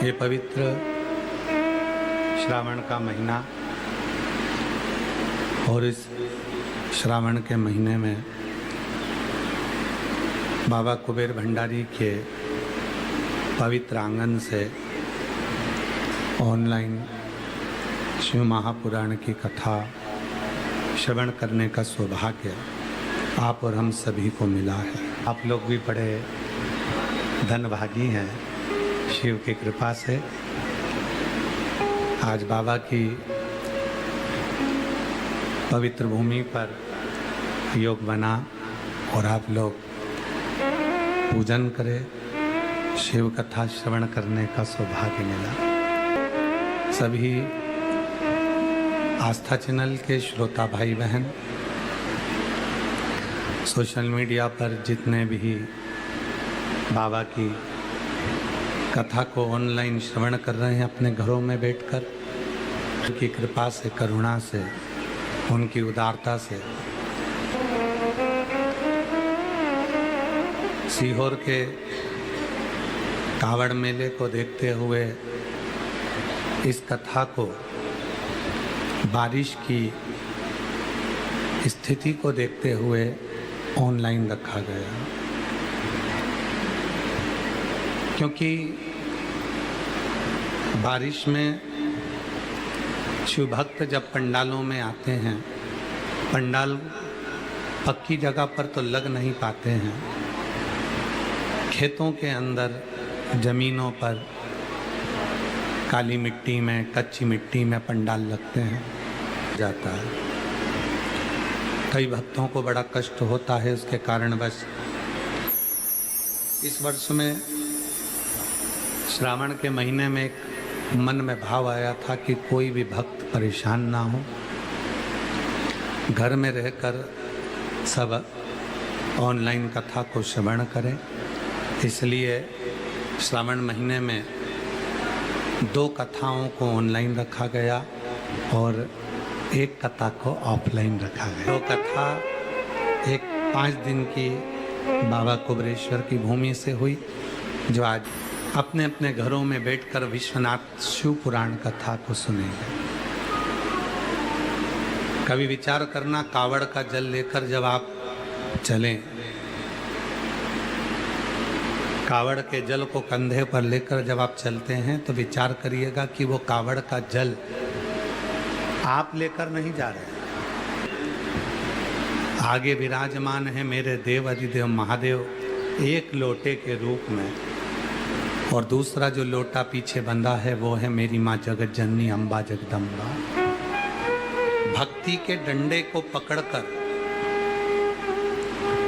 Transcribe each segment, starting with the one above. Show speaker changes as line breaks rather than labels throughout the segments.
ये पवित्र श्रावण का महीना और इस श्रावण के महीने में बाबा कुबेर भंडारी के पवित्र आंगन से ऑनलाइन शिव महापुराण की कथा श्रवण करने का सौभाग्य आप और हम सभी को मिला है। आप लोग भी बड़े धनभागी हैं शिव की कृपा से। आज बाबा की पवित्र भूमि पर योग बना और आप लोग पूजन करें, शिव कथा श्रवण करने का सौभाग्य मिला। सभी आस्था चैनल के श्रोता भाई बहन, सोशल मीडिया पर जितने भी बाबा की कथा को ऑनलाइन श्रवण कर रहे हैं अपने घरों में बैठकर, उनकी कृपा से, करुणा से, उनकी उदारता से सीहोर के कावड़ मेले को देखते हुए इस कथा को बारिश की स्थिति को देखते हुए ऑनलाइन रखा गया, क्योंकि बारिश में शिव भक्त जब पंडालों में आते हैं, पंडाल पक्की जगह पर तो लग नहीं पाते हैं, खेतों के अंदर जमीनों पर काली मिट्टी में, कच्ची मिट्टी में पंडाल लगते हैं जाता है। कई भक्तों को बड़ा कष्ट होता है, उसके कारणवश इस वर्ष में श्रावण के महीने में एक मन में भाव आया था कि कोई भी भक्त परेशान ना हो, घर में रहकर सब ऑनलाइन कथा को श्रवण करें। इसलिए श्रावण महीने में 2 कथाओं को ऑनलाइन रखा गया और 1 कथा को ऑफलाइन रखा गया। 2 कथा एक 5 दिन की बाबा कुबेरेश्वर की भूमि से हुई, जो आज अपने अपने घरों में बैठकर विश्वनाथ शिव पुराण कथा को सुनेंगे। कभी विचार करना, कावड़ का जल लेकर जब आप चलें, कावड़ के जल को कंधे पर लेकर जब आप चलते हैं तो विचार करिएगा कि वो कावड़ का जल आप लेकर नहीं जा रहे, आगे विराजमान है मेरे देव अधिदेव महादेव एक लोटे के रूप में, और दूसरा जो लोटा पीछे बंधा है वो है मेरी माँ जगत जननी अम्बा जगदम्बा। भक्ति के डंडे को पकड़कर,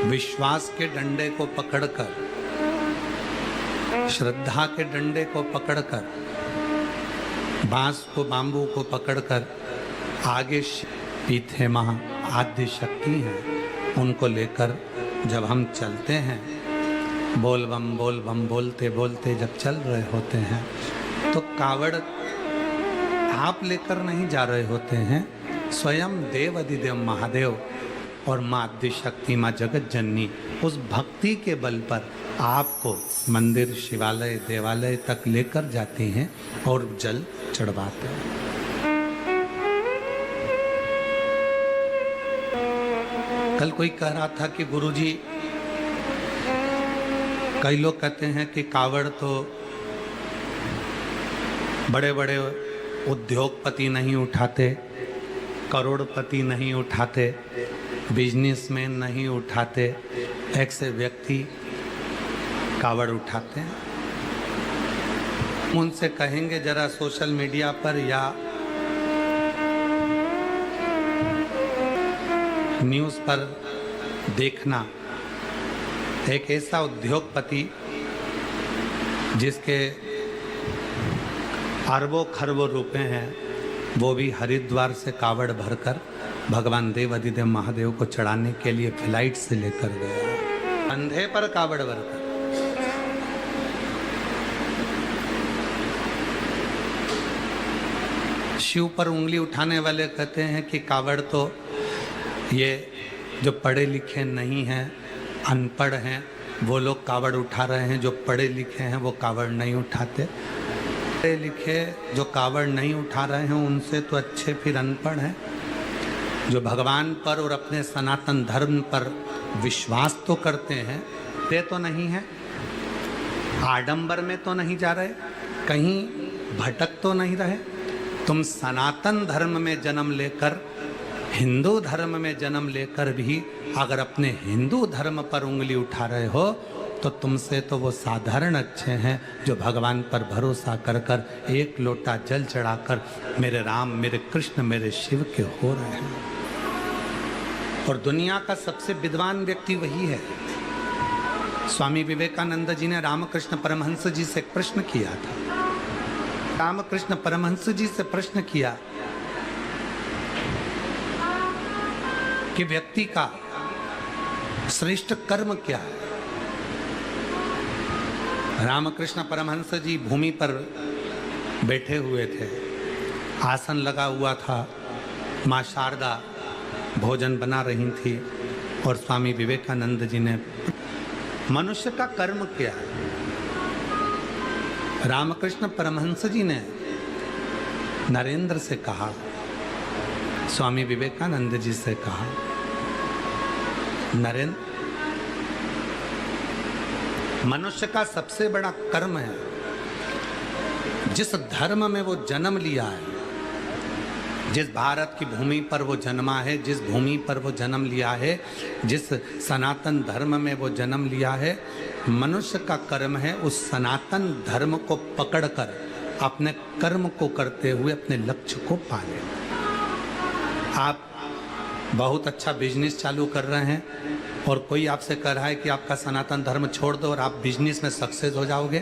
विश्वास के डंडे को पकड़कर, श्रद्धा के डंडे को पकड़कर, बांस को, बांबू को पकड़कर आगे पीछे महा आद्य शक्ति हैं, उनको लेकर जब हम चलते हैं, बोल बम बोलते बोलते जब चल रहे होते हैं, तो कावड़ आप लेकर नहीं जा रहे होते हैं, स्वयं देव अधिदेव महादेव और माँ आद्य शक्ति, माँ जगत जननी उस भक्ति के बल पर आपको मंदिर, शिवालय, देवालय तक लेकर जाती हैं और जल चढ़वाते हैं। कल कोई कह रहा था कि गुरुजी, कई लोग कहते हैं कि कावड़ तो बड़े बड़े उद्योगपति नहीं उठाते, करोड़पति नहीं उठाते, बिजनेसमैन नहीं उठाते, ऐसे व्यक्ति कावड़ उठाते हैं। उनसे कहेंगे जरा सोशल मीडिया पर या न्यूज़ पर देखना, एक ऐसा उद्योगपति जिसके अरबों खरबों रुपए हैं, वो भी हरिद्वार से कावड़ भरकर भगवान देव अधिदेव महादेव को चढ़ाने के लिए फ्लाइट से लेकर गया, कंधे पर कावड़ भरकर। शिव पर उंगली उठाने वाले कहते हैं कि कावड़ तो ये जो पढ़े लिखे नहीं हैं, अनपढ़ हैं, वो लोग कावड़ उठा रहे हैं, जो पढ़े लिखे हैं वो कावड़ नहीं उठाते। पढ़े लिखे जो कावड़ नहीं उठा रहे हैं उनसे तो अच्छे फिर अनपढ़ हैं। जो भगवान पर और अपने सनातन धर्म पर विश्वास तो करते हैं, ते तो नहीं है, आडंबर में तो नहीं जा रहे, कहीं भटक तो नहीं रहे। तुम सनातन धर्म में जन्म लेकर, हिंदू धर्म में जन्म लेकर भी अगर अपने हिंदू धर्म पर उंगली उठा रहे हो तो तुमसे तो वो साधारण अच्छे हैं जो भगवान पर भरोसा कर कर एक लोटा जल चढ़ाकर मेरे राम, मेरे कृष्ण, मेरे शिव के हो रहे हैं। और दुनिया का सबसे विद्वान व्यक्ति वही है। स्वामी विवेकानंद जी ने रामकृष्ण परमहंस जी से प्रश्न किया था। रामकृष्ण परमहंस जी से प्रश्न किया कि व्यक्ति का श्रेष्ठ कर्म क्या है। रामकृष्ण परमहंस जी भूमि पर बैठे हुए थे, आसन लगा हुआ था, माँ शारदा भोजन बना रही थी और स्वामी विवेकानंद जी ने, मनुष्य का कर्म क्या है? रामकृष्ण परमहंस जी ने नरेंद्र से कहा, स्वामी विवेकानंद जी से कहा, नरेंद्र, मनुष्य का सबसे बड़ा कर्म है, जिस धर्म में वो जन्म लिया है, जिस भारत की भूमि पर वो जन्मा है, जिस भूमि पर वो जन्म लिया है, जिस सनातन धर्म में वो जन्म लिया है, मनुष्य का कर्म है उस सनातन धर्म को पकड़कर अपने कर्म को करते हुए अपने लक्ष्य को पाले। आप बहुत अच्छा बिजनेस चालू कर रहे हैं और कोई आपसे कह रहा है कि आपका सनातन धर्म छोड़ दो और आप बिजनेस में सक्सेस हो जाओगे,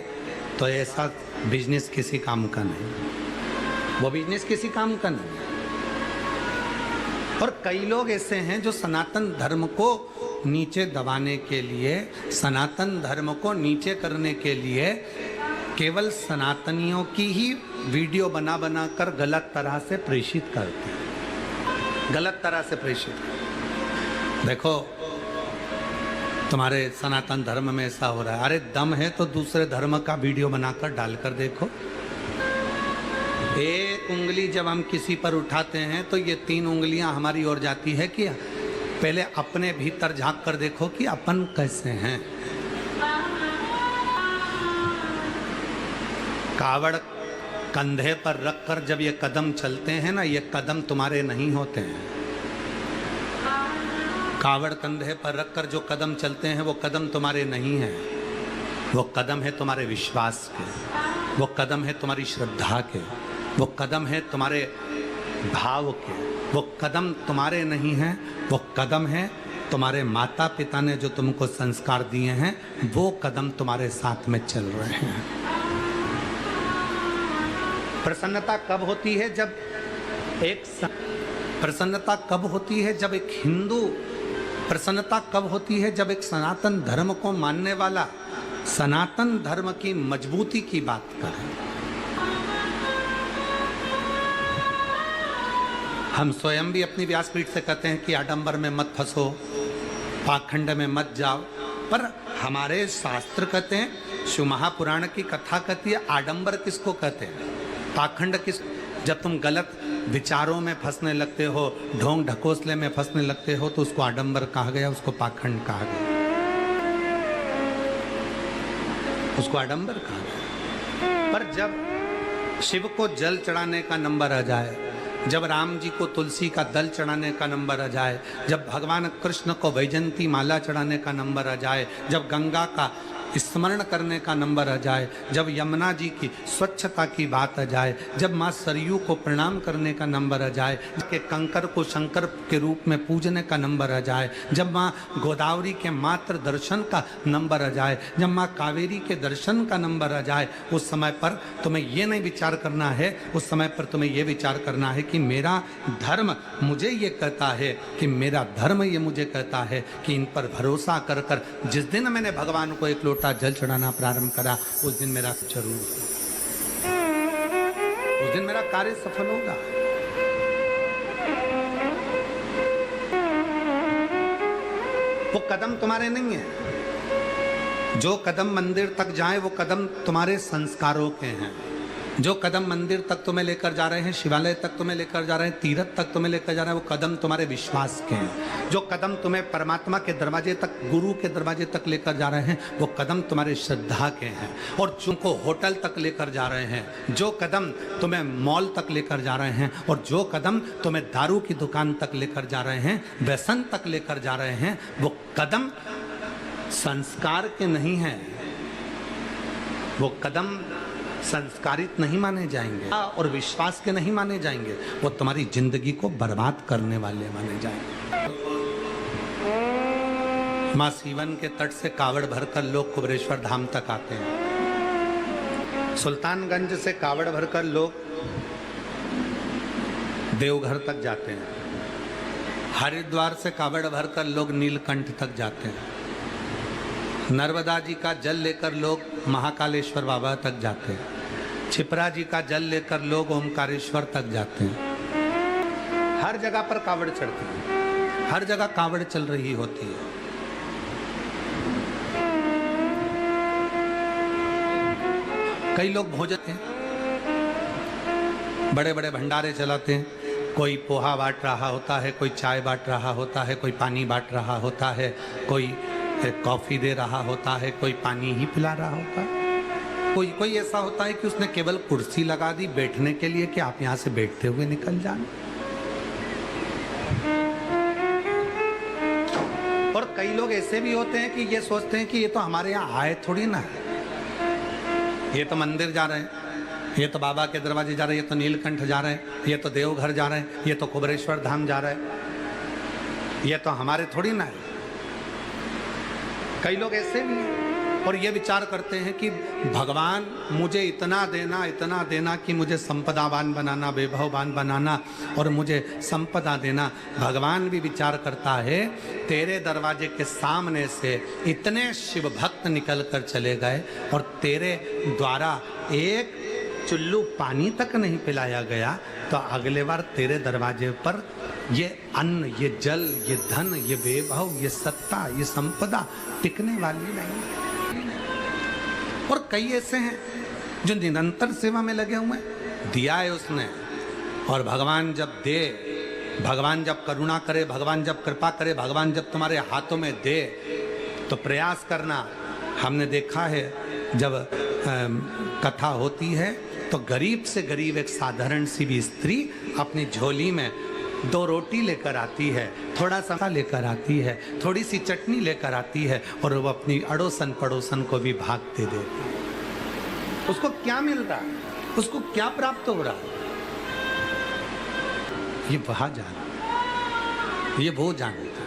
तो ऐसा बिजनेस किसी काम का नहीं, वो बिजनेस किसी काम का नहीं। और कई लोग ऐसे हैं जो सनातन धर्म को नीचे दबाने के लिए, सनातन धर्म को नीचे करने के लिए केवल सनातनियों की ही वीडियो बना बना कर गलत तरह से प्रेषित करते हैं, गलत तरह से प्रेषित। देखो तुम्हारे सनातन धर्म में ऐसा हो रहा है, अरे दम है तो दूसरे धर्म का वीडियो बनाकर डालकर देखो। एक उंगली जब हम किसी पर उठाते हैं तो ये 3 उंगलियां हमारी ओर जाती है कि पहले अपने भीतर झांक कर देखो कि अपन कैसे हैं। कावड़ कंधे पर रखकर जब ये कदम चलते हैं ना, ये कदम तुम्हारे नहीं होते हैं। कावड़ कंधे पर रखकर जो कदम चलते हैं वो कदम तुम्हारे नहीं हैं, वो कदम है तुम्हारे विश्वास के, वो कदम है तुम्हारी श्रद्धा के, वो कदम है तुम्हारे भाव के, वो कदम तुम्हारे नहीं हैं, वो कदम है तुम्हारे माता पिता ने जो तुमको संस्कार दिए हैं, वो कदम तुम्हारे साथ में चल रहे हैं। प्रसन्नता कब होती है? जब प्रसन्नता कब होती है? जब एक हिंदू, प्रसन्नता कब होती है? जब एक सनातन धर्म को मानने वाला सनातन धर्म की मजबूती की बात करें। हम स्वयं भी अपनी व्यासपीठ से कहते हैं कि आडंबर में मत फंसो, पाखंड में मत जाओ, पर हमारे शास्त्र कहते हैं, शिव महापुराण की कथा कहती है, आडंबर किसको कहते हैं, पाखंड किस? जब तुम गलत विचारों में फंसने लगते हो, ढोंग ढकोसले में फंसने लगते हो, तो उसको आडंबर कहा गया, उसको पाखंड कहा गया, उसको आडंबर कहा गया। पर जब शिव को जल चढ़ाने का नंबर आ जाए, जब राम जी को तुलसी का दल चढ़ाने का नंबर आ जाए, जब भगवान कृष्ण को वैजंती माला चढ़ाने का नंबर आ जाए, जब गंगा का स्मरण करने का नंबर आ जाए, जब यमुना जी की स्वच्छता की बात आ जाए, जब माँ सरयू को प्रणाम करने का नंबर आ जाए, के कंकर को शंकर के रूप में पूजने का नंबर आ जाए, जब माँ गोदावरी के मात्र दर्शन का नंबर आ जाए, जब माँ कावेरी के दर्शन का नंबर आ जाए, उस समय पर तुम्हें ये नहीं विचार करना है, उस समय पर तुम्हें ये विचार करना है कि मेरा धर्म मुझे ये कहता है, कि मेरा धर्म ये मुझे कहता है कि इन पर भरोसा कर कर जिस दिन मैंने भगवान को एक जल चढ़ाना प्रारंभ करा, उस दिन मेरा जरूर, उस दिन मेरा कार्य सफल होगा। वो कदम तुम्हारे नहीं है, जो कदम मंदिर तक जाए वो कदम तुम्हारे संस्कारों के हैं, जो कदम मंदिर तक तुम्हें लेकर जा रहे हैं, शिवालय तक तुम्हें लेकर जा रहे हैं, तीर्थ तक तुम्हें लेकर जा रहे हैं, वो कदम तुम्हारे विश्वास के हैं। जो कदम तुम्हें परमात्मा के दरवाजे तक, गुरु के दरवाजे तक लेकर जा रहे हैं, वो कदम तुम्हारे श्रद्धा के हैं। और जिनको होटल तक लेकर जा रहे हैं, जो कदम तुम्हें मॉल तक लेकर जा रहे हैं, और जो कदम तुम्हें दारू की दुकान तक लेकर जा रहे हैं, व्यसन तक लेकर जा रहे हैं, वो कदम संस्कार के नहीं हैं। वो कदम संस्कारित नहीं माने जाएंगे और विश्वास के नहीं माने जाएंगे, वो तुम्हारी जिंदगी को बर्बाद करने वाले माने जाएंगे। मां सीवन के तट से कावड़ भरकर लोग कुबेरेश्वर धाम तक आते हैं। सुल्तानगंज से कावड़ भरकर लोग देवघर तक जाते हैं। हरिद्वार से कावड़ भरकर लोग नीलकंठ तक जाते हैं। नर्मदा जी का जल लेकर लोग महाकालेश्वर बाबा तक जाते हैं। छिपरा जी का जल लेकर लोग ओमकारेश्वर तक जाते हैं। हर जगह पर कावड़ चढ़ती है, हर जगह कावड़ चल रही होती है। कई लोग भोजन हैं, बड़े बड़े भंडारे चलाते हैं। कोई पोहा बांट रहा होता है, कोई चाय बांट रहा होता है, कोई पानी बांट रहा होता है, कोई कॉफी दे रहा होता है, कोई पानी ही पिला रहा होता है। कोई ऐसा होता है कि उसने केवल कुर्सी लगा दी बैठने के लिए कि आप यहां से बैठते हुए निकल जाना। और कई लोग ऐसे भी होते हैं कि ये सोचते हैं कि ये तो हमारे यहाँ आए थोड़ी ना है, ये तो मंदिर जा रहे हैं, ये तो बाबा के दरवाजे जा रहे हैं, ये तो नीलकंठ जा रहे हैं, ये तो देवघर जा रहे हैं, ये तो कुबेरेश्वर धाम जा रहे हैं, ये तो हमारे थोड़ी ना है। कई लोग ऐसे भी हैं और ये विचार करते हैं कि भगवान मुझे इतना देना कि मुझे संपदावान बनाना, वैभववान बनाना और मुझे संपदा देना। भगवान भी विचार करता है, तेरे दरवाजे के सामने से इतने शिव भक्त निकल कर चले गए और तेरे द्वारा एक चुल्लू पानी तक नहीं पिलाया गया, तो अगले बार तेरे दरवाजे पर ये अन्न, ये जल, ये धन, ये वैभव, ये सत्ता, ये संपदा टिकने वाली नहीं। और कई ऐसे हैं जो निरंतर सेवा में लगे हुए हैं। दिया है उसने, और भगवान जब दे, भगवान जब करुणा करे, भगवान जब कृपा करे, भगवान जब तुम्हारे हाथों में दे, तो प्रयास करना। हमने देखा है जब कथा होती है तो गरीब से गरीब एक साधारण सी भी स्त्री अपनी झोली में 2 रोटी लेकर आती है, थोड़ा सा लेकर आती है, थोड़ी सी चटनी लेकर आती है, और वो अपनी अड़ोसन पड़ोसन को भी भाग दे देती है। उसको क्या मिल रहा है, उसको क्या प्राप्त हो रहा है, ये वहां जाना, ये वो जानता है।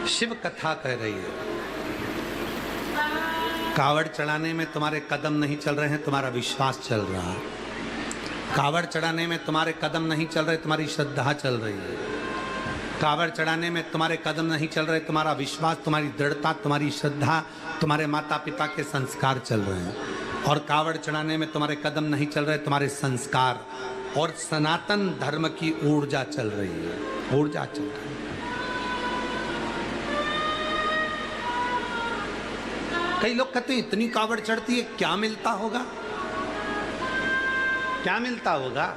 शिव कथा कह रही है, कावड़ चढ़ाने में तुम्हारे कदम नहीं चल रहे हैं, तुम्हारा विश्वास चल रहा है। कावड़ चढ़ाने में तुम्हारे कदम नहीं चल रहे, तुम्हारी श्रद्धा चल रही है। कावड़ चढ़ाने में तुम्हारे कदम नहीं चल रहे, तुम्हारा विश्वास, तुम्हारी दृढ़ता, तुम्हारी श्रद्धा, तुम्हारे माता पिता के संस्कार चल रहे हैं। और कावड़ चढ़ाने में तुम्हारे कदम नहीं चल रहे, तुम्हारे संस्कार और सनातन धर्म की ऊर्जा चल रही है, ऊर्जा चल रही है। कई लोग कहते हैं इतनी कावड़ चढ़ती है, क्या मिलता होगा, क्या मिलता होगा,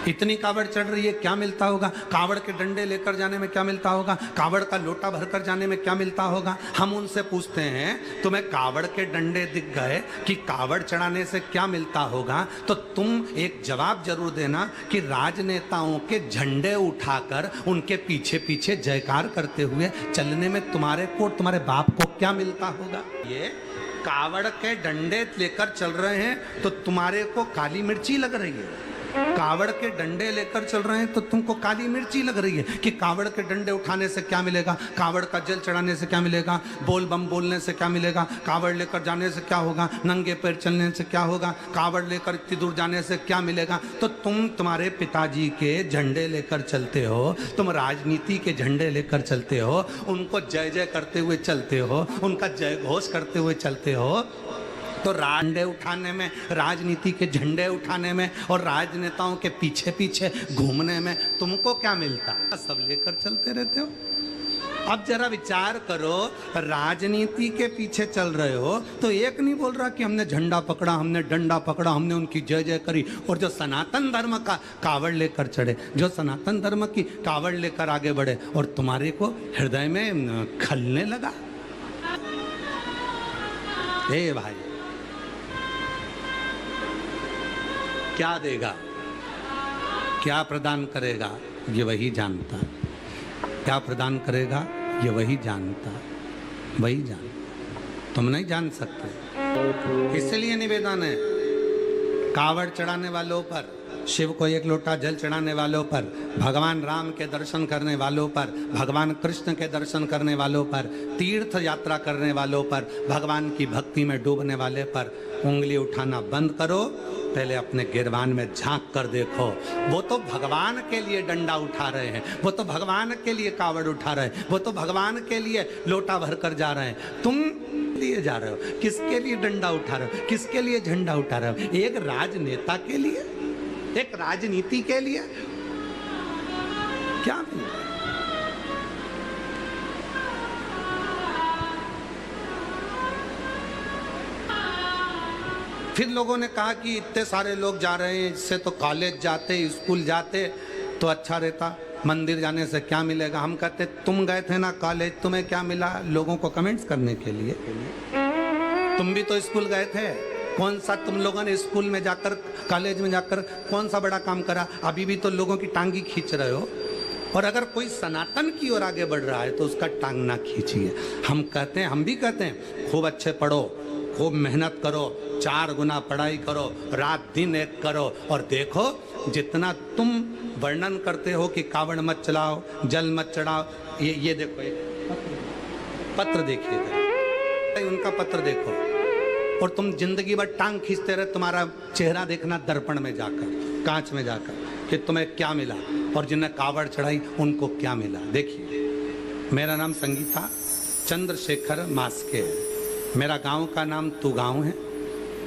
इतनी कावड़ चढ़ रही है, क्या मिलता होगा, कावड़ के डंडे लेकर जाने में क्या मिलता होगा, कावड़ का लोटा भरकर जाने में क्या मिलता होगा। हम उनसे पूछते हैं, तुम्हें कावड़ के डंडे दिख गए कि कावड़ चढ़ाने से क्या मिलता होगा, तो तुम एक जवाब जरूर देना कि राजनेताओं के झंडे उठाकर उनके पीछे पीछे जयकार करते हुए चलने में तुम्हारे को, तुम्हारे बाप को क्या मिलता होगा। ये कावड़ के डंडे लेकर चल रहे हैं तो तुम्हारे को काली मिर्ची लग रही है, कावड़ के डंडे लेकर चल रहे हैं तो तुमको काली मिर्ची लग रही है कि कावड़ के डंडे उठाने से क्या मिलेगा, कावड़ का जल चढ़ाने से क्या मिलेगा, बोल बम बोलने से क्या मिलेगा, कावड़ लेकर जाने से क्या होगा, नंगे पैर चलने से क्या होगा, कावड़ लेकर इतनी दूर जाने से क्या मिलेगा। तो तुम तुम्हारे पिताजी के झंडे लेकर चलते हो, तुम राजनीति के झंडे लेकर चलते हो, उनको जय जय करते हुए चलते हो, उनका जय घोष करते हुए चलते हो, तो झंडे उठाने में, राजनीति के झंडे उठाने में और राजनेताओं के पीछे पीछे घूमने में तुमको क्या मिलता, सब लेकर चलते रहते हो। अब जरा विचार करो, राजनीति के पीछे चल रहे हो तो एक नहीं बोल रहा कि हमने झंडा पकड़ा, हमने डंडा पकड़ा, हमने उनकी जय जय करी, और जो सनातन धर्म का कावड़ लेकर चढ़े, जो सनातन धर्म की कावड़ लेकर आगे बढ़े, और तुम्हारे को हृदय में खलने लगा। हे भाई, क्या देगा, क्या प्रदान करेगा, ये वही जानता है। क्या प्रदान करेगा ये वही जानता, वही जानता, तुम नहीं जान सकते। इसलिए निवेदन है, कावड़ चढ़ाने वालों पर, शिव को एक लोटा जल चढ़ाने वालों पर, भगवान राम के दर्शन करने वालों पर, भगवान कृष्ण के दर्शन करने वालों पर, तीर्थ यात्रा करने वालों पर, भगवान की भक्ति में डूबने वाले पर उंगली उठाना बंद करो। पहले अपने गिरबान में झांक कर देखो, वो तो भगवान के लिए डंडा उठा रहे हैं, वो तो भगवान के लिए कावड़ उठा रहे हैं, वो तो भगवान के लिए लोटा भर कर जा रहे हैं। तुम लिए जा रहे हो, किसके लिए डंडा उठा रहे हो, किसके लिए झंडा उठा रहे हो? एक राजनेता के लिए, एक राजनीति के लिए? क्या मिल रहा है? फिर लोगों ने कहा कि इतने सारे लोग जा रहे हैं, इससे तो कॉलेज जाते, स्कूल जाते तो अच्छा रहता, मंदिर जाने से क्या मिलेगा? हम कहते तुम गए थे ना कॉलेज, तुम्हें क्या मिला? लोगों को कमेंट्स करने के लिए। तुम भी तो स्कूल गए थे, कौन सा तुम लोगों ने स्कूल में जाकर, कॉलेज में जाकर कौन सा बड़ा काम करा? अभी भी तो लोगों की टांगी खींच रहे हो। और अगर कोई सनातन की ओर आगे बढ़ रहा है तो उसका टांग ना खींचिए। हम कहते हैं, हम भी कहते हैं, खूब अच्छे पढ़ो, खूब मेहनत करो, 4 गुना पढ़ाई करो, रात दिन एक करो, और देखो जितना तुम वर्णन करते हो कि कावड़ मत चलाओ, जल मत चढ़ाओ, ये देखो, एक पत्र देखिएगा, उनका पत्र देखो, और तुम जिंदगी भर टांग खींचते रहे, तुम्हारा चेहरा देखना दर्पण में जाकर, कांच में जाकर, कि तुम्हें क्या मिला, और जिन्हें कावड़ चढ़ाई उनको क्या मिला। देखिए, मेरा नाम संगीता चंद्रशेखर मास्के है, मेरा गांव का नाम तू गांव है,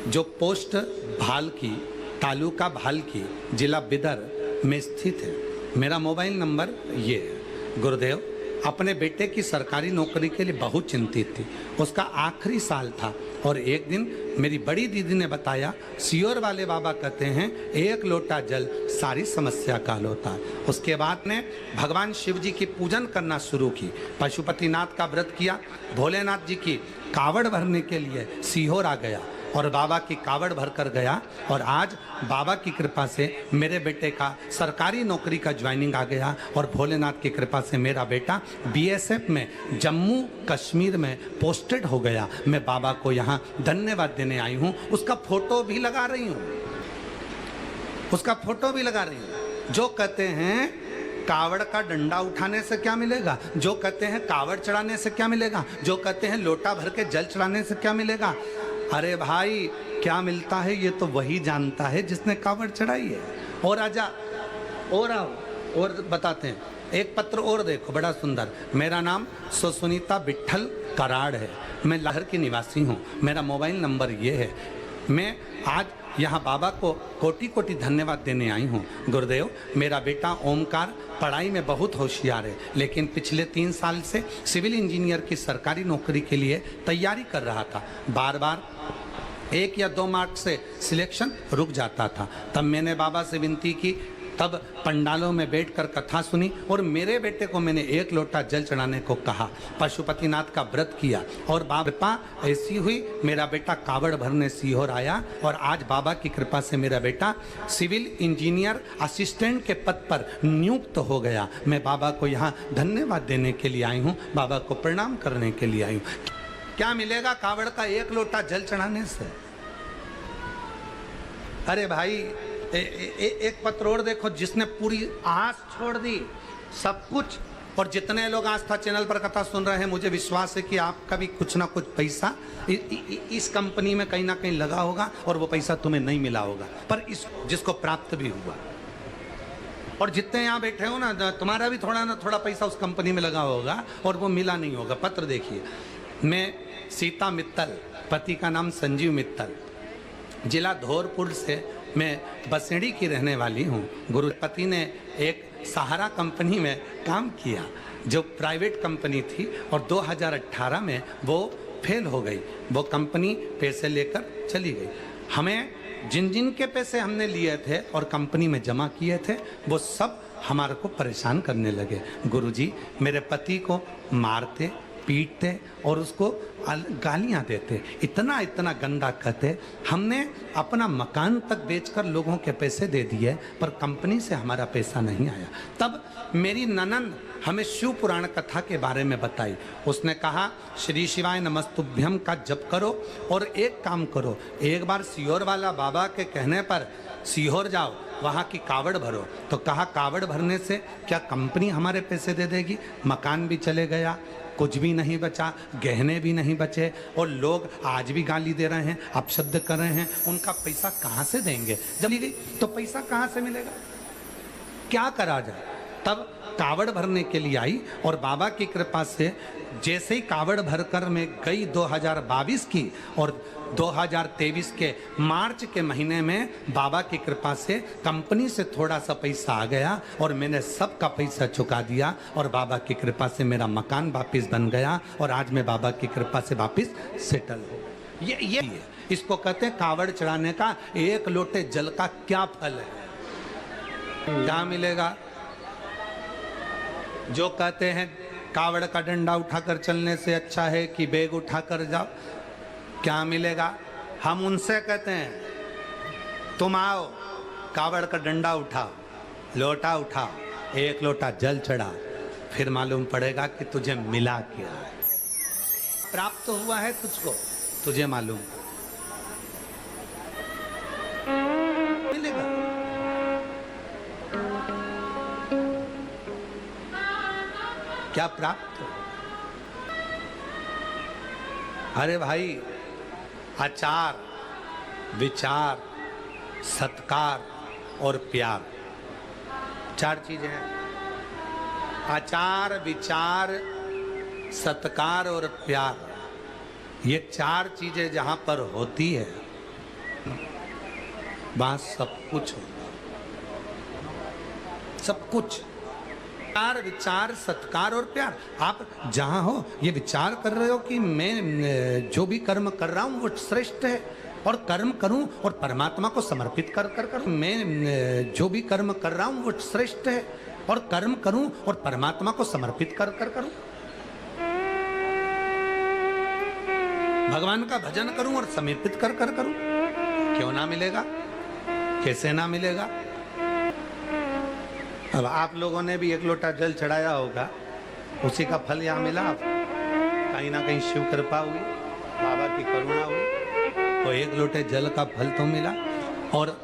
जो पोस्ट भालकी, तालुका भालकी, जिला बिदर में स्थित है। मेरा मोबाइल नंबर ये है। गुरुदेव अपने बेटे की सरकारी नौकरी के लिए बहुत चिंतित थी, उसका आखिरी साल था, और एक दिन मेरी बड़ी दीदी ने बताया, सियोर वाले बाबा कहते हैं 1 लोटा जल सारी समस्या का हल होता है। उसके बाद ने भगवान शिव जी की पूजन करना शुरू की, पशुपतिनाथ का व्रत किया, भोलेनाथ जी की कावड़ भरने के लिए सीहोर आ गया, और बाबा की कावड़ भर कर गया, और आज बाबा की कृपा से मेरे बेटे का सरकारी नौकरी का ज्वाइनिंग आ गया, और भोलेनाथ की कृपा से मेरा बेटा बीएसएफ में जम्मू कश्मीर में पोस्टेड हो गया। मैं बाबा को यहाँ धन्यवाद देने आई हूँ, उसका फोटो भी लगा रही हूँ, उसका फोटो भी लगा रही हूँ। जो कहते हैं कावड़ का डंडा उठाने से क्या मिलेगा, जो कहते हैं कावड़ चढ़ाने से क्या मिलेगा, जो कहते हैं लोटा भर के जल चढ़ाने से क्या मिलेगा, अरे भाई क्या मिलता है ये तो वही जानता है जिसने कावड़ चढ़ाई है। और आजा, और आओ, और बताते हैं। एक पत्र और देखो, बड़ा सुंदर। मेरा नाम सुनीता विट्ठल कराड़ है, मैं लाहौर की निवासी हूँ, मेरा मोबाइल नंबर ये है। मैं आज यहाँ बाबा को कोटि कोटि धन्यवाद देने आई हूँ। गुरुदेव मेरा बेटा ओमकार पढ़ाई में बहुत होशियार है, लेकिन पिछले 3 साल से सिविल इंजीनियर की सरकारी नौकरी के लिए तैयारी कर रहा था। बार बार 1 या 2 मार्क्स से सिलेक्शन रुक जाता था। तब मैंने बाबा से विनती की, तब पंडालों में बैठकर कथा सुनी, और मेरे बेटे को मैंने 1 लोटा जल चढ़ाने को कहा, पशुपतिनाथ का व्रत किया, और बाबा ऐसी हुई, मेरा बेटा कावड़ भरने सीहोर आया, और आज बाबा की कृपा से मेरा बेटा सिविल इंजीनियर असिस्टेंट के पद पर नियुक्त हो गया। मैं बाबा को यहाँ धन्यवाद देने के लिए आई हूँ, बाबा को प्रणाम करने के लिए आई हूँ। क्या मिलेगा कावड़ का 1 लोटा जल चढ़ाने से? अरे भाई एक पत्र और देखो, जिसने पूरी आस छोड़ दी, सब कुछ। और जितने लोग आस्था चैनल पर कथा सुन रहे हैं, मुझे विश्वास है कि आपका भी कुछ ना कुछ पैसा इस कंपनी में कहीं ना कहीं लगा होगा, और वो पैसा तुम्हें नहीं मिला होगा, पर इस जिसको प्राप्त भी हुआ। और जितने यहाँ बैठे हो ना, तुम्हारा भी थोड़ा ना थोड़ा पैसा उस कंपनी में लगा होगा, और वो मिला नहीं होगा। पत्र देखिए। मैं सीता मित्तल, पति का नाम संजीव मित्तल, जिला धौरपुर से मैं बसेड़ी की रहने वाली हूँ। गुरुपति ने एक सहारा कंपनी में काम किया। जो प्राइवेट कंपनी थी और 2018 में वो फेल हो गई। वो कंपनी पैसे लेकर चली गई। हमें जिन जिन के पैसे हमने लिए थे और कंपनी में जमा किए थे वो सब हमारे को परेशान करने लगे। गुरुजी मेरे पति को मारते पीटते और उसको गालियां देते, इतना इतना गंदा कहते। हमने अपना मकान तक बेचकर लोगों के पैसे दे दिए पर कंपनी से हमारा पैसा नहीं आया। तब मेरी ननंद हमें शिव पुराण कथा के बारे में बताई। उसने कहा श्री शिवाय नमस्तुभ्यम का जप करो और एक काम करो, एक बार सीहोर वाला बाबा के कहने पर सीहोर जाओ, वहाँ की कावड़ भरो। तो कहा कावड़ भरने से क्या कंपनी हमारे पैसे दे देगी? मकान भी चले गया, कुछ भी नहीं बचा, गहने भी नहीं बचे और लोग आज भी गाली दे रहे हैं, अपशब्द कर रहे हैं। उनका पैसा कहाँ से देंगे? जब ली गई तो पैसा कहाँ से मिलेगा? क्या करा जाए? तब कावड़ भरने के लिए आई और बाबा की कृपा से जैसे ही कावड़ भरकर मैं गई 2022 की और 2023 के मार्च के महीने में बाबा की कृपा से कंपनी से थोड़ा सा पैसा आ गया और मैंने सबका पैसा चुका दिया और बाबा की कृपा से मेरा मकान वापस बन गया और आज मैं बाबा की कृपा से वापस सेटल हो। ये इसको कहते हैं कावड़ चढ़ाने का एक लोटे जल का क्या फल है, क्या मिलेगा? जो कहते हैं कावड़ का डंडा उठाकर चलने से अच्छा है कि बैग उठाकर जाओ, क्या मिलेगा? हम उनसे कहते हैं तुम आओ कावड़ का डंडा उठाओ, लोटा उठाओ, एक लोटा जल चढ़ा, फिर मालूम पड़ेगा कि तुझे मिला क्या है, प्राप्त हुआ है तुझको, तुझे मालूम मिलेगा। क्या प्राप्त हो? अरे भाई आचार विचार सत्कार और प्यार, चार चीजें हैं। आचार विचार सत्कार और प्यार, ये चार चीजें जहां पर होती है वहां सब कुछ होता, सब कुछ। विचार सत्कार और प्यार, आप जहां हो ये विचार कर रहे हो कि मैं जो भी कर्म कर रहा हूं वो श्रेष्ठ है और कर्म करूं और परमात्मा को समर्पित कर कर करूं। मैं जो भी कर्म कर रहा हूं वो श्रेष्ठ है और कर्म करूं और परमात्मा को समर्पित कर कर करूं। भगवान का भजन करूं और समर्पित कर कर करूं। क्यों ना मिलेगा? कैसे ना मिलेगा? अब आप लोगों ने भी एक लोटा जल चढ़ाया होगा, उसी का फल यहाँ मिला। कहीं ना कहीं शिव कृपा हुई, बाबा की करुणा हुई तो एक लोटे जल का फल तो मिला। और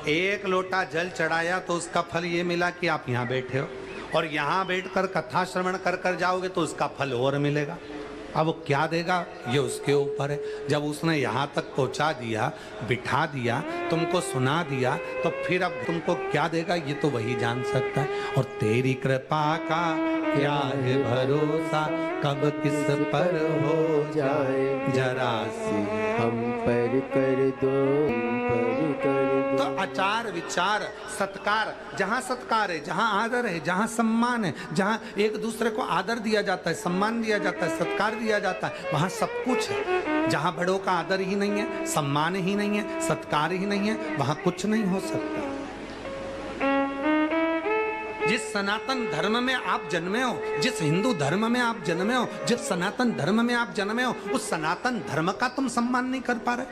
एक लोटा जल चढ़ाया तो उसका फल ये मिला कि आप यहाँ बैठे हो और यहाँ बैठकर कथा श्रवण कर कर जाओगे तो उसका फल और मिलेगा। अब वो क्या देगा ये उसके ऊपर है। जब उसने यहाँ तक पहुँचा दिया, बिठा दिया, तुमको सुना दिया तो फिर अब तुमको क्या देगा ये तो वही जान सकता है। और तेरी कृपा का क्या है भरोसा, कब किस पर हो जाए जरा सी
हम पर कर दो, पर कर दो।
तो आचार विचार सत्कार, जहाँ सत्कार है, जहाँ आदर है, जहाँ सम्मान है, जहाँ एक दूसरे को आदर दिया जाता है, सम्मान दिया जाता है, सत्कार दिया जाता है, वहाँ सब कुछ है। जहाँ बड़ों का आदर ही नहीं है, सम्मान ही नहीं है, सत्कार ही नहीं है, वहाँ कुछ नहीं हो सकता। जिस सनातन धर्म में आप जन्मे हो, जिस हिंदू धर्म में आप जन्मे हो, जिस सनातन धर्म में आप जन्मे हो, उस सनातन धर्म का तुम सम्मान नहीं कर पा रहे,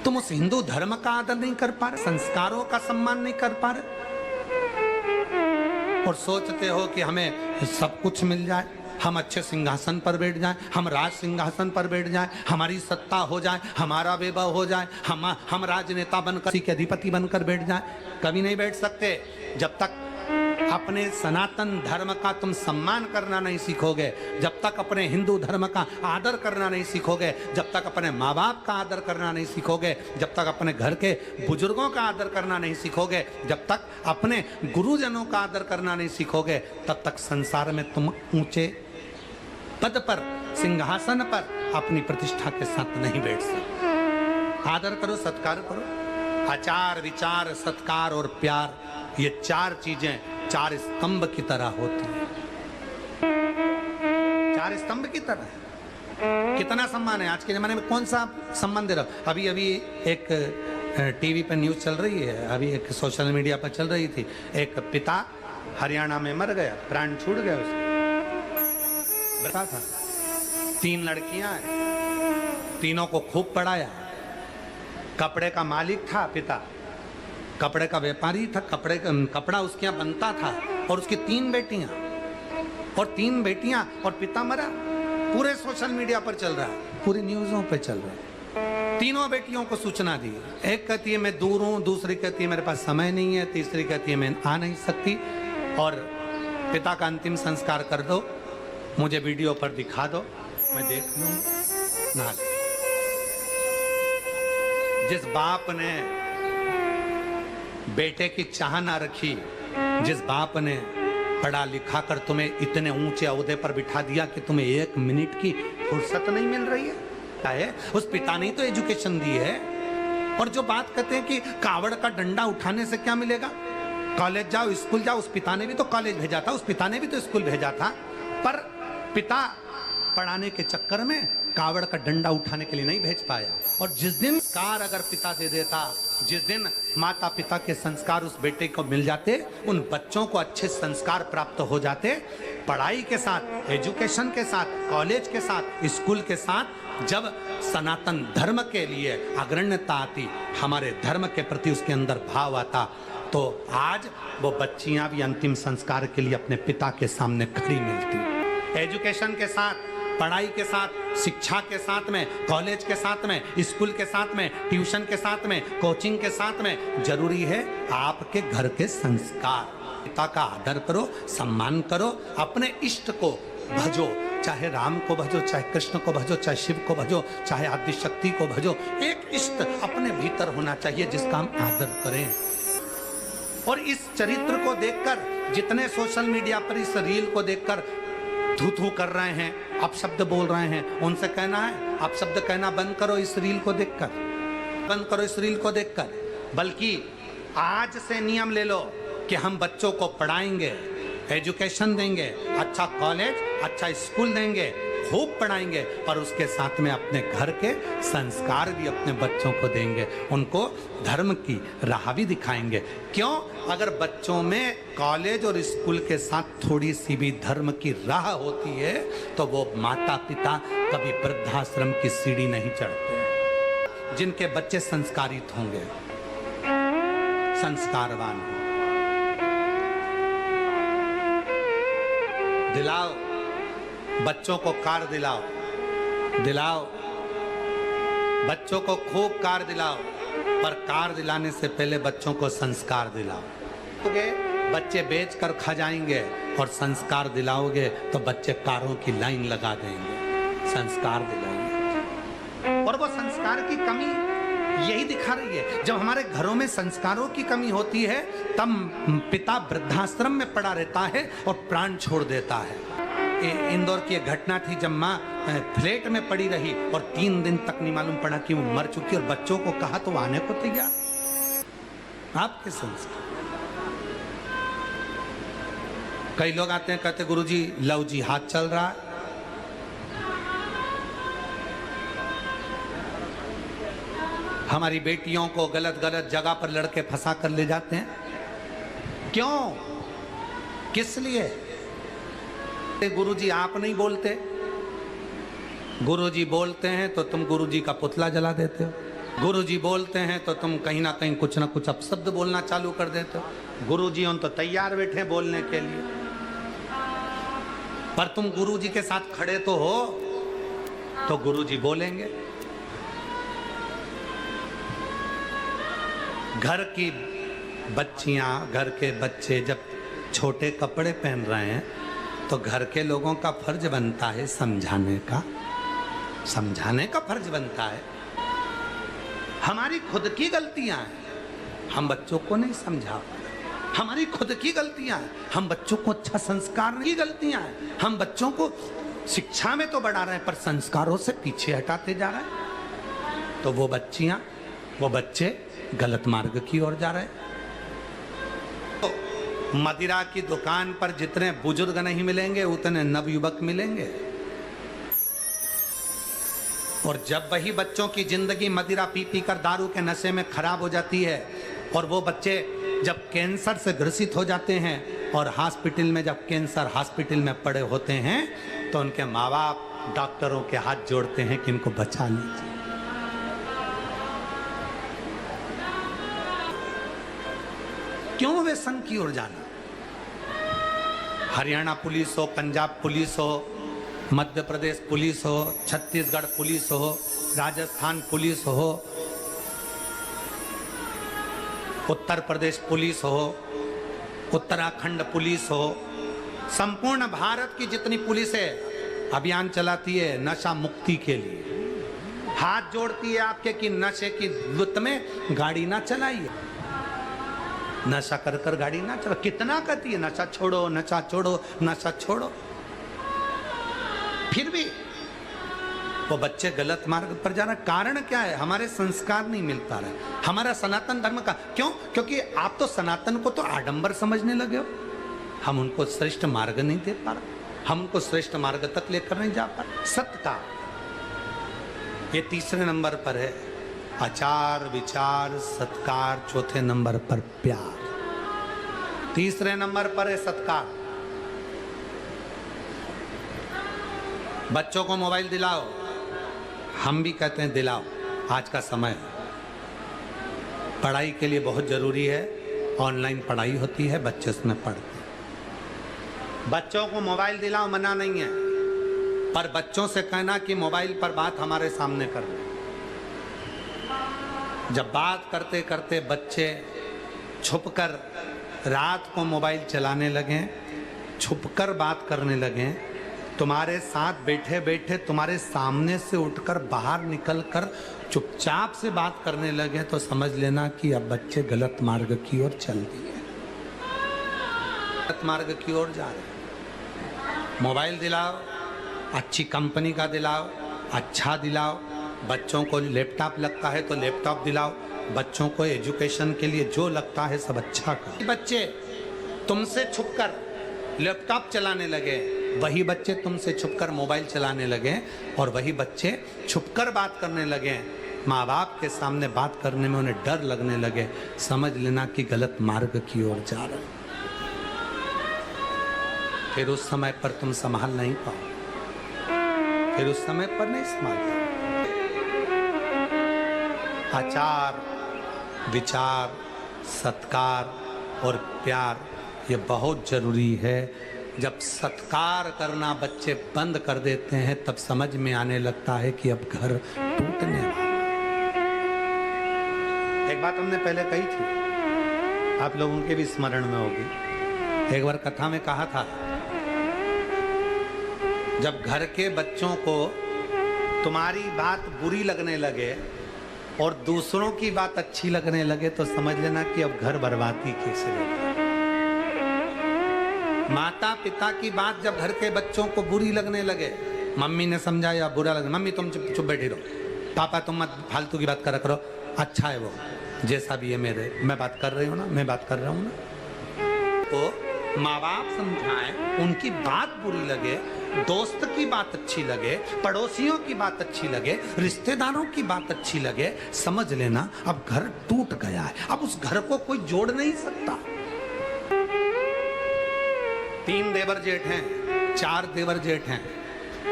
तुम उस हिंदू धर्म का आदर नहीं कर पा रहे, संस्कारों का सम्मान नहीं कर पा रहे और सोचते हो कि हमें सब कुछ मिल जाए, हम अच्छे सिंहासन पर बैठ जाएं, हम राज सिंहासन पर बैठ जाएं, हमारी सत्ता हो जाए, हमारा वैभव हो जाए, हम राजनेता बनकर किसी के अधिपति बनकर बैठ जाएं। कभी नहीं बैठ सकते जब तक अपने सनातन धर्म का तुम सम्मान करना नहीं सीखोगे, जब तक अपने हिंदू धर्म का आदर करना नहीं सीखोगे, जब तक अपने माँ बाप का आदर करना नहीं सीखोगे, जब तक अपने घर के बुजुर्गों का आदर करना नहीं सीखोगे, जब तक अपने गुरुजनों का आदर करना नहीं सीखोगे, तब तक संसार में तुम ऊंचे पद पर, सिंहासन पर अपनी प्रतिष्ठा के साथ नहीं बैठ सकते। आदर करो, सत्कार करो। आचार विचार सत्कार और प्यार, ये चार चीजें चार स्तंभ की तरह होती हैं। चार स्तंभ की तरह। कितना सम्मान है आज के जमाने में, कौन सा सम्मान दे रहा हो? अभी अभी एक टीवी पर न्यूज चल रही है, अभी एक सोशल मीडिया पर चल रही थी, एक पिता हरियाणा में मर गया, प्राण छूट गया उसका। बता था 3 लड़कियां हैं, तीनों को खूब पढ़ाया, कपड़े का मालिक था पिता, कपड़े का व्यापारी था, कपड़ा उसके यहाँ बनता था, और उसकी 3 बेटियां और पिता मरा। पूरे सोशल मीडिया पर चल रहा है, पूरी न्यूज़ों पे चल रहा है। तीनों बेटियों को सूचना दी, एक कहती है मैं दूर हूं, दूसरी कहती है मेरे पास समय नहीं है, तीसरी कहती है मैं आ नहीं सकती, और पिता का अंतिम संस्कार कर दो, मुझे वीडियो पर दिखा दो, मैं देख लूं ना। जिस बाप ने बेटे की चाह ना रखी, जिस बाप ने पढ़ा लिखा कर तुम्हें इतने ऊंचे ओहदे पर बिठा दिया कि तुम्हें 1 मिनट की फुर्सत नहीं मिल रही है, उस पिता ने तो एजुकेशन दी है। और जो बात कहते हैं कि कावड़ का डंडा उठाने से क्या मिलेगा, कॉलेज जाओ, स्कूल जाओ, उस पिता ने भी तो कॉलेज भेजा था, उस पिता ने भी तो स्कूल भेजा था, पर पिता पढ़ाने के चक्कर में कावड़ का डंडा उठाने के लिए नहीं भेज पाया। और जिस दिन कार अगर पिता दे देता, जिस दिन माता पिता के संस्कार उस बेटे को मिल जाते, उन बच्चों को अच्छे संस्कार प्राप्त हो जाते, पढ़ाई के साथ, एजुकेशन के साथ, कॉलेज के साथ, स्कूल के साथ, जब सनातन धर्म के लिए अग्रण्यता आती, हमारे धर्म के प्रति उसके अंदर भाव आता, तो आज वो बच्चियां भी अंतिम संस्कार के लिए अपने पिता के सामने खड़ी मिलती। एजुकेशन के साथ, पढ़ाई के साथ, शिक्षा के साथ में, कॉलेज के साथ में, स्कूल के साथ में, ट्यूशन के साथ में, कोचिंग के साथ में जरूरी है आपके घर के संस्कार। पिता का आदर करो, सम्मान करो, अपने इष्ट को भजो, चाहे राम को भजो, चाहे कृष्ण को भजो, चाहे शिव को भजो, चाहे आदि शक्ति को भजो। एक इष्ट अपने भीतर होना चाहिए जिसका हम आदर करें। और इस चरित्र को देखकर जितने सोशल मीडिया पर इस रील को देखकर थू थू कर रहे हैं, अपशब्द बोल रहे हैं, उनसे कहना है अपशब्द कहना बंद करो इस रील को देखकर, बंद करो इस रील को देखकर। बल्कि आज से नियम ले लो कि हम बच्चों को पढ़ाएंगे, एजुकेशन देंगे, अच्छा कॉलेज, अच्छा स्कूल देंगे, खूब पढ़ाएंगे, पर उसके साथ में अपने घर के संस्कार भी अपने बच्चों को देंगे, उनको धर्म की राह भी दिखाएंगे। क्यों? अगर बच्चों में कॉलेज और स्कूल के साथ थोड़ी सी भी धर्म की राह होती है तो वो माता पिता कभी वृद्धाश्रम की सीढ़ी नहीं चढ़ते। जिनके बच्चे संस्कारित होंगे, संस्कारवान होंगे, दिलाओ बच्चों को कार दिलाओ, दिलाओ बच्चों को खूब कार दिलाओ, पर कार दिलाने से पहले बच्चों को संस्कार दिलाओ। बच्चे बेच कर खा जाएंगे और संस्कार दिलाओगे तो बच्चे कारों की लाइन लगा देंगे। संस्कार दिलाइए। और वो संस्कार की कमी यही दिखा रही है। जब हमारे घरों में संस्कारों की कमी होती है तब पिता वृद्धाश्रम में पड़ा रहता है और प्राण छोड़ देता है। इंदौर की एक घटना थी जब माँ फ्लैट में पड़ी रही और 3 दिन तक नहीं मालूम पड़ा कि वो मर चुकी, और बच्चों को कहा तो आने को तैयार। आपके संस्कार। कई लोग आते हैं कहते गुरुजी लव जिहाद चल रहा है, हमारी बेटियों को गलत गलत जगह पर लड़के फंसा कर ले जाते हैं। क्यों? किस लिए? गुरुजी आप नहीं बोलते, गुरुजी बोलते हैं तो तुम गुरुजी का पुतला जला देते हो, गुरुजी बोलते हैं तो तुम कहीं ना कहीं कुछ ना कुछ अपशब्द बोलना चालू कर देते हो। गुरुजी उन तो तैयार बैठे बोलने के लिए, पर तुम गुरुजी के साथ खड़े तो हो तो गुरुजी बोलेंगे। घर की बच्चियां, घर के बच्चे जब छोटे कपड़े पहन रहे हैं तो घर के लोगों का फर्ज बनता है समझाने का, समझाने का फर्ज बनता है। हमारी खुद की गलतियां हैं, हम बच्चों को नहीं समझा, हमारी खुद की गलतियां हैं, हम बच्चों को अच्छा संस्कार की गलतियां हैं, हम बच्चों को शिक्षा में तो बढ़ा रहे हैं पर संस्कारों से पीछे हटाते जा रहे हैं। तो वो बच्चियां, वो बच्चे गलत मार्ग की ओर जा रहे हैं। मदिरा की दुकान पर जितने बुजुर्ग नहीं मिलेंगे उतने नवयुवक मिलेंगे। और जब वही बच्चों की जिंदगी मदिरा पी पी कर दारू के नशे में खराब हो जाती है और वो बच्चे जब कैंसर से ग्रसित हो जाते हैं और हॉस्पिटल में जब कैंसर हॉस्पिटल में पड़े होते हैं तो उनके माँ बाप डॉक्टरों के हाथ जोड़ते हैं कि इनको बचा लीजिए। क्यों व्यसन की ओर जाना? हरियाणा पुलिस हो, पंजाब पुलिस हो, मध्य प्रदेश पुलिस हो, छत्तीसगढ़ पुलिस हो, राजस्थान पुलिस हो, उत्तर प्रदेश पुलिस हो, उत्तराखंड पुलिस हो, संपूर्ण भारत की जितनी पुलिस है अभियान चलाती है नशा मुक्ति के लिए। हाथ जोड़ती है आपके कि नशे की लुत में गाड़ी ना चलाइए, नशा कर कर गाड़ी ना चला। कितना कहती है नशा छोड़ो, नशा छोड़ो, नशा छोड़ो, फिर भी वो बच्चे गलत मार्ग पर जा रहे। कारण क्या है? हमारे संस्कार नहीं मिल पा रहे। हमारा सनातन धर्म का क्यों? क्योंकि आप तो सनातन को तो आडंबर समझने लगे हो। हम उनको श्रेष्ठ मार्ग नहीं दे पा रहे, हम उनको श्रेष्ठ मार्ग तक लेकर नहीं जा पा रहे। सत्कार ये तीसरे नंबर पर है, आचार विचार सत्कार चौथे नंबर पर प्यार, तीसरे नंबर पर है सत्कार। बच्चों को मोबाइल दिलाओ, हम भी कहते हैं दिलाओ, आज का समय पढ़ाई के लिए बहुत जरूरी है। ऑनलाइन पढ़ाई होती है, बच्चे उसमें पढ़ते हैं। बच्चों को मोबाइल दिलाओ, मना नहीं है, पर बच्चों से कहना कि मोबाइल पर बात हमारे सामने कर दो। जब बात करते करते बच्चे छुपकर रात को मोबाइल चलाने लगे, छुपकर बात करने लगे, तुम्हारे साथ बैठे बैठे तुम्हारे सामने से उठकर बाहर निकलकर चुपचाप से बात करने लगे, तो समझ लेना कि अब बच्चे गलत मार्ग की ओर चल दिए, गलत मार्ग की ओर जा रहे। मोबाइल दिलाओ, अच्छी कंपनी का दिलाओ, अच्छा दिलाओ। बच्चों को लैपटॉप लगता है तो लैपटॉप दिलाओ, बच्चों को एजुकेशन के लिए जो लगता है सब अच्छा करो। बच्चे तुमसे छुपकर लैपटॉप चलाने लगे, वही बच्चे तुमसे छुपकर मोबाइल चलाने लगे, और वही बच्चे छुपकर बात करने लगे, माँ बाप के सामने बात करने में उन्हें डर लगने लगे। समझ लेना कि गलत मार्ग की ओर जा रहे। फिर उस समय पर तुम संभाल नहीं पाओ, फिर उस समय पर नहीं संभाल पाओ। आचार विचार सत्कार और प्यार ये बहुत जरूरी है। जब सत्कार करना बच्चे बंद कर देते हैं तब समझ में आने लगता है कि अब घर टूटने वाला। एक बात हमने पहले कही थी, आप लोगों के भी स्मरण में होगी। एक बार कथा में कहा था, जब घर के बच्चों को तुम्हारी बात बुरी लगने लगे और दूसरों की बात अच्छी लगने लगे तो समझ लेना कि अब घर बर्बादी की सिरे। माता पिता की बात जब घर के बच्चों को बुरी लगने लगे, मम्मी ने समझाया बुरा लगे, मम्मी तुम चुप चुप बैठी रहो, पापा तुम मत फालतू की बात करा करो, अच्छा है वो जैसा भी है मेरे, मैं बात कर रही हूँ ना, मैं बात कर रहा हूँ ना। तो माँ बाप समझाएं, उनकी बात बुरी लगे, दोस्त की बात अच्छी लगे, पड़ोसियों की बात अच्छी लगे, रिश्तेदारों की बात अच्छी लगे, समझ लेना अब घर टूट गया है। अब उस घर को कोई जोड़ नहीं सकता। 3 देवर जेठ हैं, 4 देवर जेठ हैं,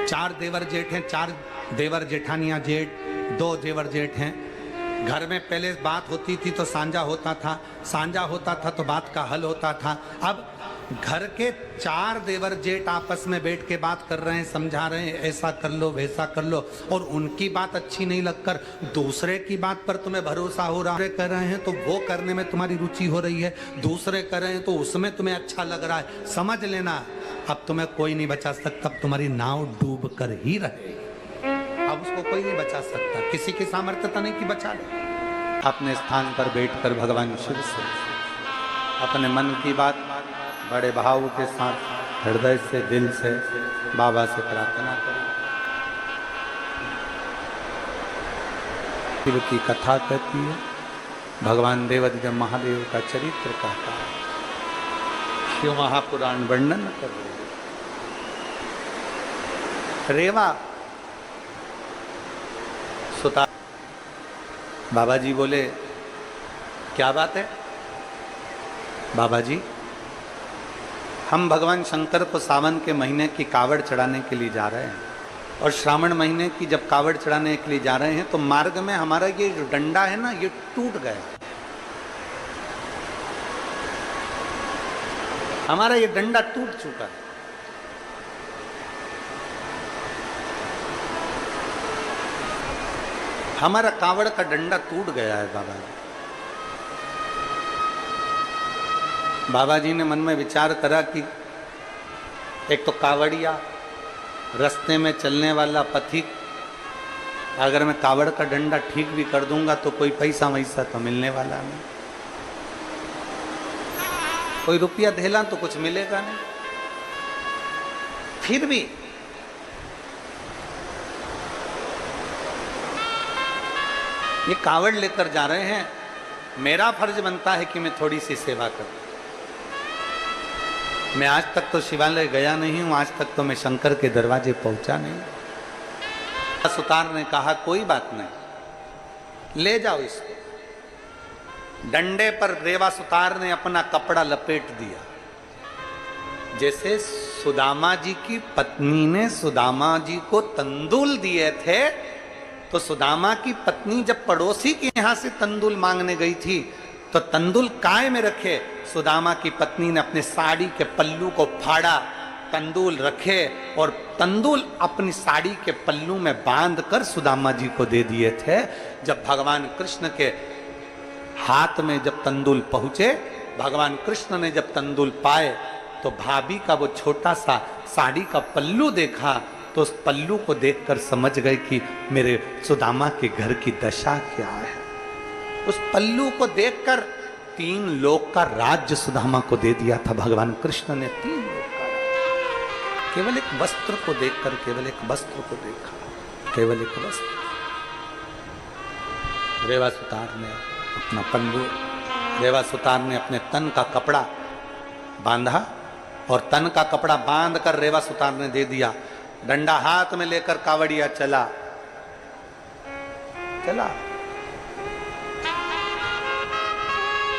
4 देवर जेठ हैं, 4 देवर जेठानियां जेठ, 2 देवर जेठ हैं। घर में पहले बात होती थी तो सांझा होता था, सांझा होता था तो बात का हल होता था। अब घर के 4 देवर जेठ आपस में बैठ के बात कर रहे हैं, समझा रहे हैं, ऐसा कर लो वैसा कर लो, और उनकी बात अच्छी नहीं लगकर दूसरे की बात पर तुम्हें भरोसा हो रहा है, कर रहे हैं तो वो करने में तुम्हारी रुचि हो रही है, दूसरे कर रहे हैं तो उसमें तुम्हें अच्छा लग रहा है। समझ लेना अब तुम्हें कोई नहीं बचा सकता, अब तुम्हारी नाव डूब कर ही रहे। अब उसको कोई नहीं बचा सकता, किसी की सामर्थ्यता नहीं कि बचा ले। अपने स्थान पर बैठकर भगवान शिव से अपने मन की बात बड़े भाव के साथ हृदय से दिल से बाबा से प्रार्थना करें। शिव की कथा कहती है, भगवान देवाधिदेव महादेव का चरित्र कहता है, शिव महापुराण वर्णन कर रहे हैं। रेवा सुतार बाबा जी बोले, क्या बात है बाबा जी? हम भगवान शंकर को सावन के महीने की कावड़ चढ़ाने के लिए जा रहे हैं, और श्रावण महीने की जब कावड़ चढ़ाने के लिए जा रहे हैं तो मार्ग में हमारा ये जो डंडा है ना, ये टूट गया। हमारा ये डंडा टूट चुका है। हमारा कावड़ का डंडा टूट गया है बाबा जी। बाबा जी ने मन में विचार करा कि एक तो कावड़िया, रास्ते में चलने वाला पथिक, अगर मैं कावड़ का डंडा ठीक भी कर दूंगा तो कोई पैसा वैसा तो मिलने वाला नहीं, कोई रुपया धेला तो कुछ मिलेगा नहीं। फिर भी ये कावड़ लेकर जा रहे हैं, मेरा फर्ज बनता है कि मैं थोड़ी सी सेवा करूं। मैं आज तक तो शिवालय गया नहीं हूं, आज तक तो मैं शंकर के दरवाजे पहुंचा नहीं। सुतार ने कहा कोई बात नहीं, ले जाओ इसको। डंडे पर रेवा सुतार ने अपना कपड़ा लपेट दिया। जैसे सुदामा जी की पत्नी ने सुदामा जी को तंदूल दिए थे, तो सुदामा की पत्नी जब पड़ोसी के यहां से तंदूल मांगने गई थी तो तंदूल काय में रखे, सुदामा की पत्नी ने अपने साड़ी के पल्लू को फाड़ा, तंदूल रखे और तंदूल अपनी साड़ी के पल्लू में बांधकर सुदामा जी को दे दिए थे। जब भगवान कृष्ण के हाथ में जब तंदूल पहुंचे, भगवान कृष्ण ने जब तंदूल पाए तो भाभी का वो छोटा सा साड़ी का पल्लू देखा, तो उस पल्लू को देखकर समझ गए कि मेरे सुदामा के घर की दशा क्या है। उस पल्लू को देखकर 3 लोक का राज्य सुदामा को दे दिया था भगवान कृष्ण ने। 3 लोक का राज्य, केवल एक वस्त्र को देखकर, केवल एक वस्त्र को देखा, केवल एक वस्त्र। रेवा सुतार ने अपना पल्लू, रेवा सुतार ने अपने तन का कपड़ा बांधा और तन का कपड़ा बांध कर रेवा सुतार ने दे दिया। डंडा हाथ में लेकर कावड़िया चला।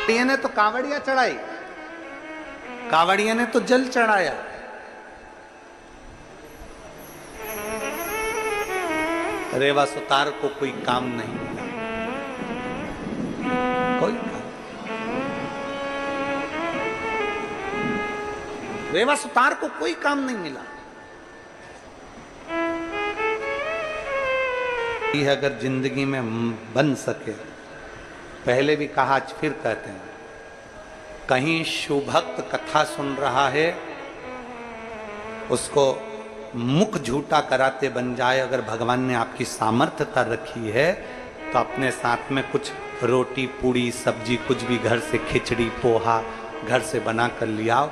कावड़िया ने तो कावड़िया चढ़ाई, कावड़िया ने तो जल चढ़ाया। रेवा सुतार को कोई काम नहीं मिला, कोई काम। रेवा सुतार को कोई काम नहीं मिला। अगर जिंदगी में बन सके, पहले भी कहा आज फिर कहते हैं, कहीं शुभक्त कथा सुन रहा है, उसको मुख झूठा कराते बन जाए। अगर भगवान ने आपकी सामर्थ्यता रखी है तो अपने साथ में कुछ रोटी पूड़ी सब्जी कुछ भी घर से, खिचड़ी पोहा घर से बना कर ले आओ,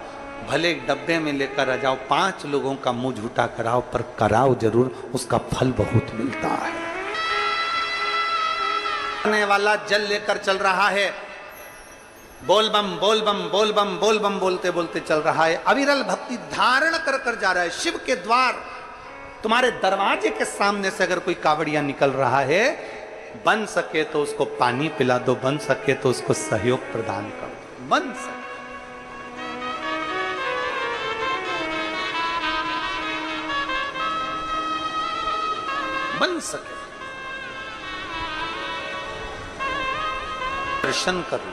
भले एक डब्बे में लेकर आ जाओ, 5 लोगों का मुंह झूठा कराओ, पर कराओ जरूर, उसका फल बहुत मिलता है। वाला जल लेकर चल रहा है, बोल बम बोल बम बोल बम बोल बम बोलते बोलते चल रहा है, अविरल भक्ति धारण कर कर जा रहा है। शिव के द्वार, तुम्हारे दरवाजे के सामने से अगर कोई कावड़िया निकल रहा है, बन सके तो उसको पानी पिला दो, बन सके तो उसको सहयोग प्रदान कर दो, बन सके। बन सके दर्शन करो।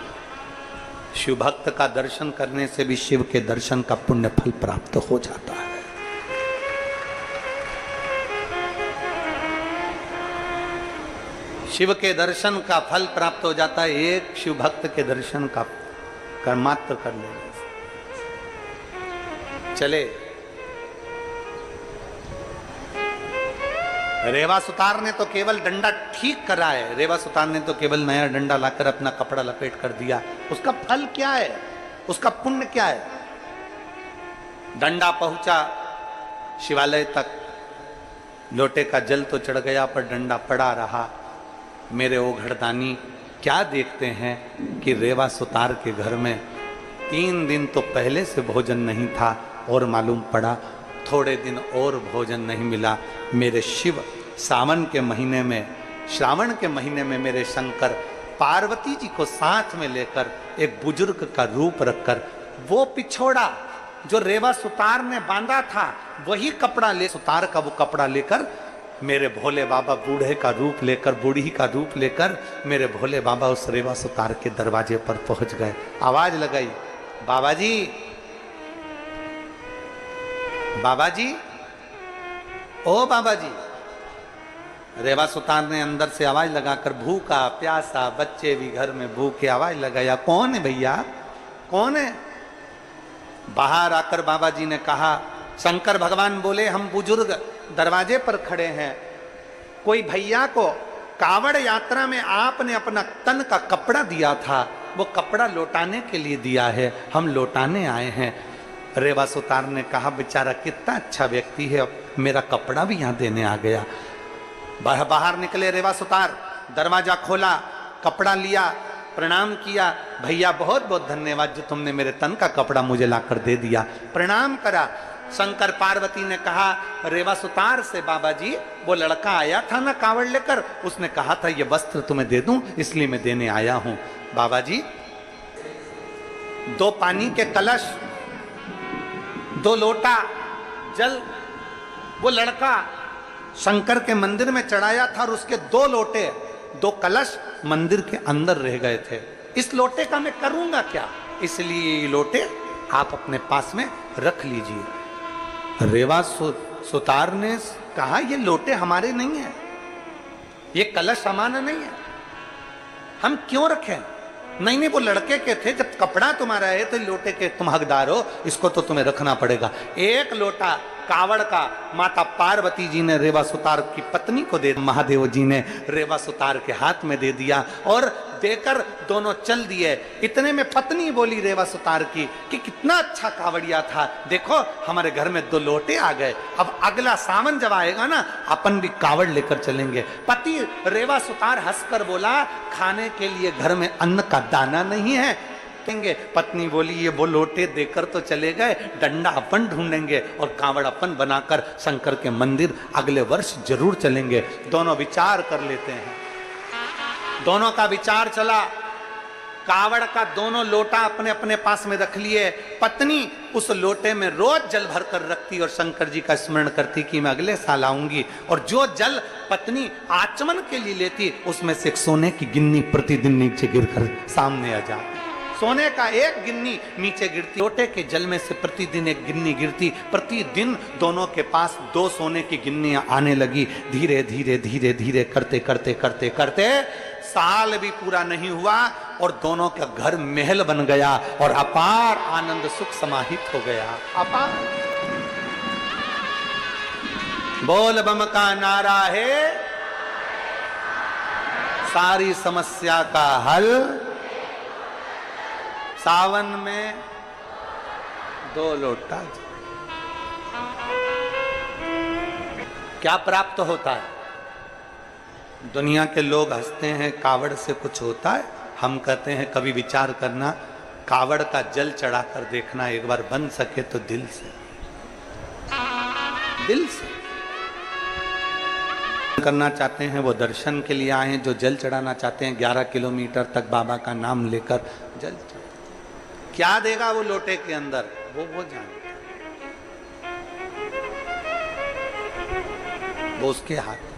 शिव भक्त का दर्शन करने से भी शिव के दर्शन का पुण्य फल प्राप्त हो जाता है। शिव के दर्शन का फल प्राप्त हो जाता है, एक शिव भक्त के दर्शन का कर्मात्र कर लेने से। चले, रेवा सुतार ने तो केवल डंडा ठीक करा है, रेवा सुतार ने तो केवल नया डंडा लाकर अपना कपड़ा लपेट कर दिया। उसका फल क्या है, उसका पुण्य क्या है? डंडा पहुंचा शिवालय तक, लोटे का जल तो चढ़ गया पर डंडा पड़ा रहा। मेरे ओघड़दानी क्या देखते हैं कि रेवा सुतार के घर में 3 दिन तो पहले से भोजन नहीं था, और मालूम पड़ा थोड़े दिन और भोजन नहीं मिला। मेरे शिव सावन के महीने में श्रावण के महीने में मेरे शंकर पार्वती जी को साथ में लेकर एक बुजुर्ग का रूप रखकर वो पिछोड़ा जो रेवा सुतार ने बांधा था वही कपड़ा ले सुतार का वो कपड़ा लेकर मेरे भोले बाबा बूढ़े का रूप लेकर बूढ़ी का रूप लेकर मेरे भोले बाबा उस रेवा सुतार के दरवाजे पर पहुंच गए। आवाज लगाई, बाबा जी, बाबा जी, ओ बाबा जी। रेवा सुतार ने अंदर से आवाज लगाकर भूखा प्यासा बच्चे भी घर में भूखे आवाज लगाया, कौन है भैया, कौन है? बाहर आकर बाबा जी ने कहा, शंकर भगवान बोले हम बुजुर्ग दरवाजे पर खड़े हैं, कोई भैया को कावड़ यात्रा में आपने अपना तन का कपड़ा दिया था, वो कपड़ा लौटाने के लिए दिया है, हम लौटाने आए हैं। रेवा सुतार ने कहा, बेचारा कितना अच्छा व्यक्ति है, मेरा कपड़ा भी यहाँ देने आ गया। बाहर निकले रेवा सुतार, दरवाजा खोला, कपड़ा लिया, प्रणाम किया, भैया बहुत बहुत धन्यवाद जो तुमने मेरे तन का कपड़ा मुझे लाकर दे दिया। प्रणाम करा। शंकर पार्वती ने कहा रेवा सुतार से, बाबा जी वो लड़का आया था ना कावड़ लेकर, उसने कहा था ये वस्त्र तुम्हें दे दूं इसलिए मैं देने आया हूं। बाबा जी 2 पानी के कलश, 2 लोटा जल वो लड़का शंकर के मंदिर में चढ़ाया था और उसके 2 लोटे 2 कलश मंदिर के अंदर रह गए थे। इस लोटे का मैं करूंगा क्या, इसलिए ये लोटे आप अपने पास में रख लीजिए। रेवा सुतार ने कहा ये लोटे हमारे नहीं है, ये कलश हमारा नहीं है, हम क्यों रखें? नहीं नहीं वो लड़के के थे, जब कपड़ा तुम्हारा है तो लोटे के तुम हकदार हो, इसको तो तुम्हें रखना पड़ेगा। 1 लोटा कावड़ का माता पार्वती जी ने रेवा सुतार की पत्नी को दे, महादेव जी ने रेवा सुतार के हाथ में दे दिया और देकर दोनों चल दिए। इतने में पत्नी बोली रेवा सुतार की कि कितना अच्छा कावड़िया था, देखो हमारे घर में 2 लोटे आ गए, अब अगला सावन जब आएगा ना अपन भी कावड़ लेकर चलेंगे। पति रेवा सुतार हंसकर बोला, खाने के लिए घर में अन्न का दाना नहीं है, पत्नी बोली ये वो लोटे देकर तो चले गए, डंडा अपन ढूंढेंगे और कावड़ अपन बनाकर शंकर के मंदिर अगले वर्ष जरूर चलेंगे। दोनों विचार कर लेते हैं। दोनों का विचार चला, कावड़ का दोनों लोटा अपने अपने पास में रख लिए। पत्नी उस लोटे में रोज जल भर कर रखती और शंकर जी का स्मरण करती कि मैं अगले साल आऊंगी, और जो जल पत्नी आचमन के लिए लेती उसमें से एक सोने की गिन्नी प्रतिदिन नीचे गिरकर सामने आ जाती। सोने का 1 गिन्नी नीचे गिरती, लोटे के जल में से प्रतिदिन 1 गिन्नी गिरती। प्रतिदिन दोनों के पास 2 सोने की गिन्नियां आने लगी। धीरे धीरे धीरे धीरे करते करते करते करते साल भी पूरा नहीं हुआ और दोनों का घर महल बन गया और अपार आनंद सुख समाहित हो गया। अपार बोल बम का नारा है, सारी समस्या का हल सावन में 2 लोटा। क्या प्राप्त होता है? दुनिया के लोग हंसते हैं कावड़ से कुछ होता है, हम कहते हैं कभी विचार करना, कावड़ का जल चढ़ाकर देखना, एक बार बन सके तो दिल से, दिल से करना चाहते हैं वो दर्शन के लिए आए हैं, जो जल चढ़ाना चाहते हैं 11 किलोमीटर तक बाबा का नाम लेकर जल चढ़ा। क्या देगा वो लोटे के अंदर वो जानते, वो उसके हाथ।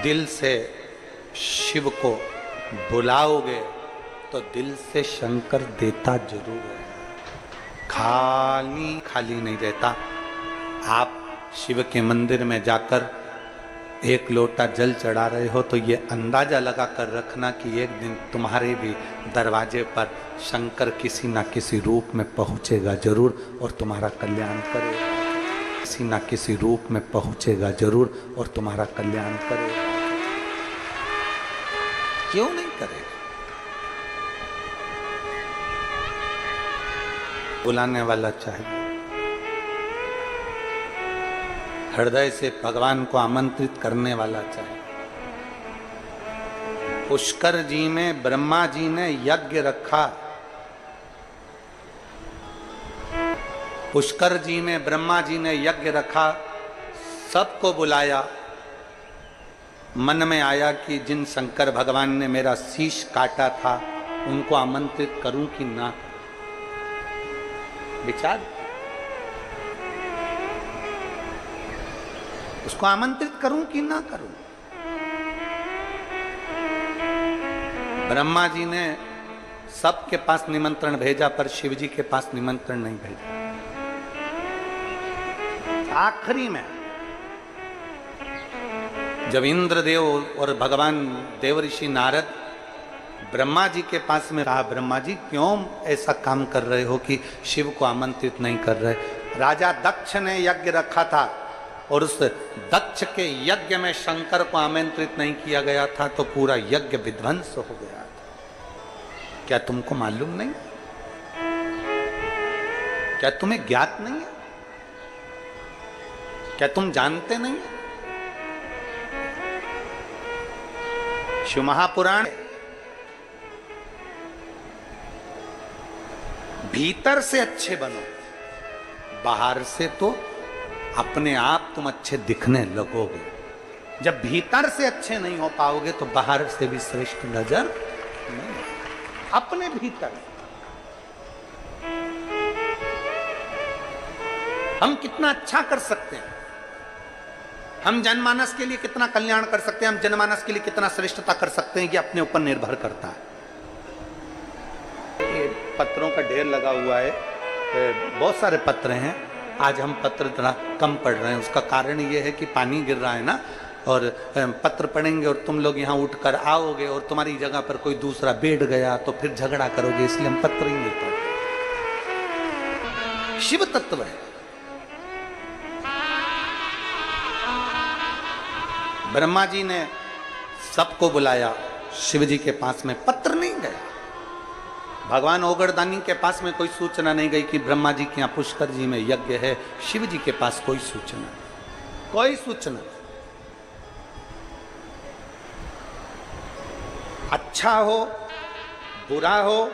दिल से शिव को बुलाओगे तो दिल से शंकर देता जरूर है, खाली खाली नहीं रहता। आप शिव के मंदिर में जाकर 1 लोटा जल चढ़ा रहे हो तो ये अंदाजा लगा कर रखना कि एक दिन तुम्हारे भी दरवाजे पर शंकर किसी ना किसी रूप में पहुंचेगा जरूर और तुम्हारा कल्याण करेगा। किसी ना किसी रूप में पहुंचेगा जरूर और तुम्हारा कल्याण करेगा। क्यों नहीं करेगा? बुलाने वाला चाहिए, हृदय से भगवान को आमंत्रित करने वाला चाहिए। पुष्कर जी में ब्रह्मा जी ने यज्ञ रखा, पुष्कर जी में ब्रह्मा जी ने यज्ञ रखा, सबको बुलाया। मन में आया कि जिन शंकर भगवान ने मेरा शीश काटा था उनको आमंत्रित करूं कि ना। विचार, उसको आमंत्रित करूं कि ना करूं। ब्रह्मा जी ने सबके पास निमंत्रण भेजा पर शिव जी के पास निमंत्रण नहीं भेजा। आखिरी में जब इंद्रदेव और भगवान देवऋषि नारद ब्रह्मा जी के पास में रहा, ब्रह्मा जी क्यों ऐसा काम कर रहे हो कि शिव को आमंत्रित नहीं कर रहे। राजा दक्ष ने यज्ञ रखा था और उस दक्ष के यज्ञ में शंकर को आमंत्रित नहीं किया गया था तो पूरा यज्ञ विध्वंस हो गया था। क्या तुमको मालूम नहीं? क्या तुम्हें ज्ञात नहीं है? क्या तुम जानते नहीं? शिव महापुराण भीतर से अच्छे बनो, बाहर से तो अपने आप तुम अच्छे दिखने लगोगे। जब भीतर से अच्छे नहीं हो पाओगे तो बाहर से भी श्रेष्ठ नजर नहीं। अपने भीतर हम कितना अच्छा कर सकते हैं, हम जनमानस के लिए कितना कल्याण कर सकते हैं, हम जनमानस के लिए कितना श्रेष्ठता कर सकते हैं, ये अपने ऊपर निर्भर करता है। ये पत्रों का ढेर लगा हुआ है, बहुत सारे पत्र हैं। आज हम पत्र थोड़ा कम पढ़ रहे हैं, उसका कारण ये है कि पानी गिर रहा है ना, और पत्र पढ़ेंगे और तुम लोग यहाँ उठकर आओगे और तुम्हारी जगह पर कोई दूसरा बैठ गया तो फिर झगड़ा करोगे, इसलिए हम पत्र ही नहीं पढ़। शिव तत्व है। ब्रह्मा जी ने सबको बुलाया, शिव जी के पास में पत्र नहीं गया। भगवान ओगरदानी के पास में कोई सूचना नहीं गई कि ब्रह्मा जी के यहाँ पुष्कर जी में यज्ञ है। शिव जी के पास कोई सूचना, कोई सूचना। अच्छा हो बुरा हो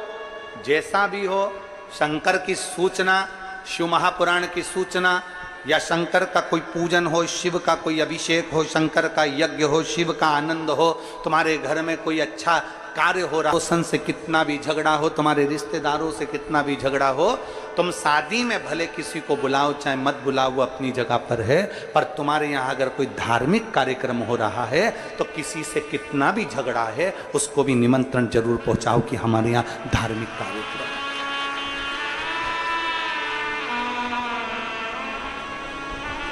जैसा भी हो, शंकर की सूचना, शिव महापुराण की सूचना, या शंकर का कोई पूजन हो, शिव का कोई अभिषेक हो, शंकर का यज्ञ हो, शिव का आनंद हो, तुम्हारे घर में कोई अच्छा कार्य हो रहा हो, सन से कितना भी झगड़ा हो, तुम्हारे रिश्तेदारों से कितना भी झगड़ा हो, तुम शादी में भले किसी को बुलाओ चाहे मत बुलाओ, वो अपनी जगह पर है। पर तुम्हारे यहाँ अगर कोई धार्मिक कार्यक्रम हो रहा है तो किसी से कितना भी झगड़ा है उसको भी निमंत्रण जरूर पहुंचाओ कि हमारे यहाँ धार्मिक कार्यक्रम।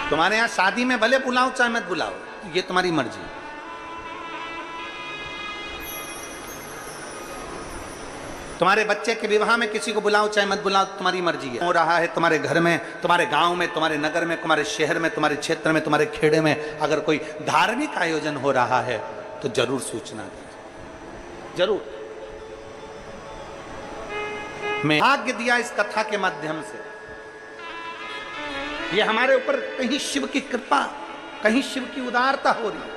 तुम्हारे यहां शादी में भले बुलाओ चाहे मत बुलाओ, ये तुम्हारी मर्जी। तुम्हारे बच्चे के विवाह में किसी को बुलाओ चाहे मत बुलाओ, तुम्हारी मर्जी है। हो रहा है तुम्हारे घर में, तुम्हारे गांव में, तुम्हारे नगर में, तुम्हारे शहर में, तुम्हारे क्षेत्र में, तुम्हारे खेड़े में अगर कोई धार्मिक आयोजन हो रहा है तो जरूर सूचना दीजिए, जरूर। मैं भाग्य दिया इस कथा के माध्यम से, ये हमारे ऊपर कहीं शिव की कृपा, कहीं शिव की उदारता हो रही है।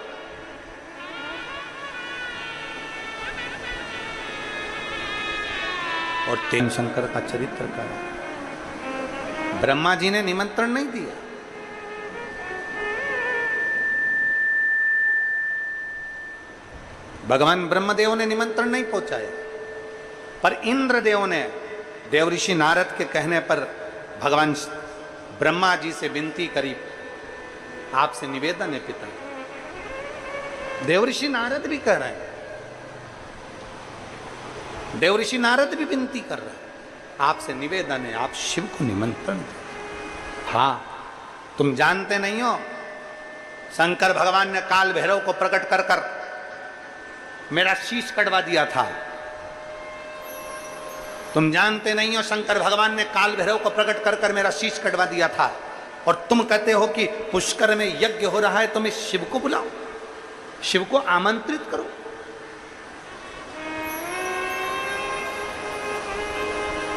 और तेन शंकर का चरित्र का ब्रह्मा जी ने निमंत्रण नहीं दिया। भगवान ब्रह्मदेव ने निमंत्रण नहीं पहुंचाया, पर इंद्रदेव ने देवऋषि नारद के कहने पर भगवान ब्रह्मा जी से विनती करी, आपसे निवेदन है पिता। देवऋषि नारद भी कह रहे हैं, देवऋषि नारद भी विनती कर रहे हैं, आपसे निवेदन है आप शिव को निमंत्रण दें। हाँ, तुम जानते नहीं हो, शंकर भगवान ने काल भैरव को प्रकट कर कर मेरा शीश कटवा दिया था। तुम जानते नहीं हो, शंकर भगवान ने काल भैरव को प्रकट कर कर मेरा शीश कटवा दिया था। और तुम कहते हो कि पुष्कर में यज्ञ हो रहा है, तुम्हें शिव को बुलाओ, शिव को आमंत्रित करो।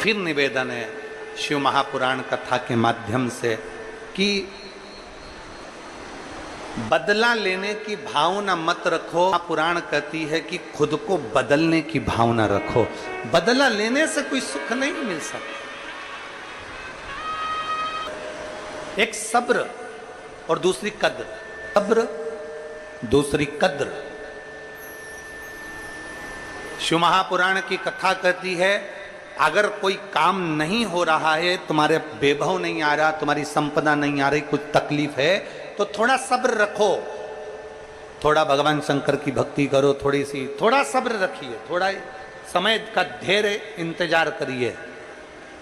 फिर निवेदन है शिव महापुराण कथा के माध्यम से कि बदला लेने की भावना मत रखो। पुराण कहती है कि खुद को बदलने की भावना रखो। बदला लेने से कोई सुख नहीं मिल सकता। एक सब्र, और दूसरी कद्र। सब्र, दूसरी कद्र। शिव महापुराण की कथा कहती है, अगर कोई काम नहीं हो रहा है, तुम्हारे वैभव नहीं आ रहा, तुम्हारी संपदा नहीं आ रही, कुछ तकलीफ है, तो थोड़ा सब्र रखो, थोड़ा भगवान शंकर की भक्ति करो, थोड़ा सब्र रखिए, थोड़ा समय का धैर्य इंतजार करिए,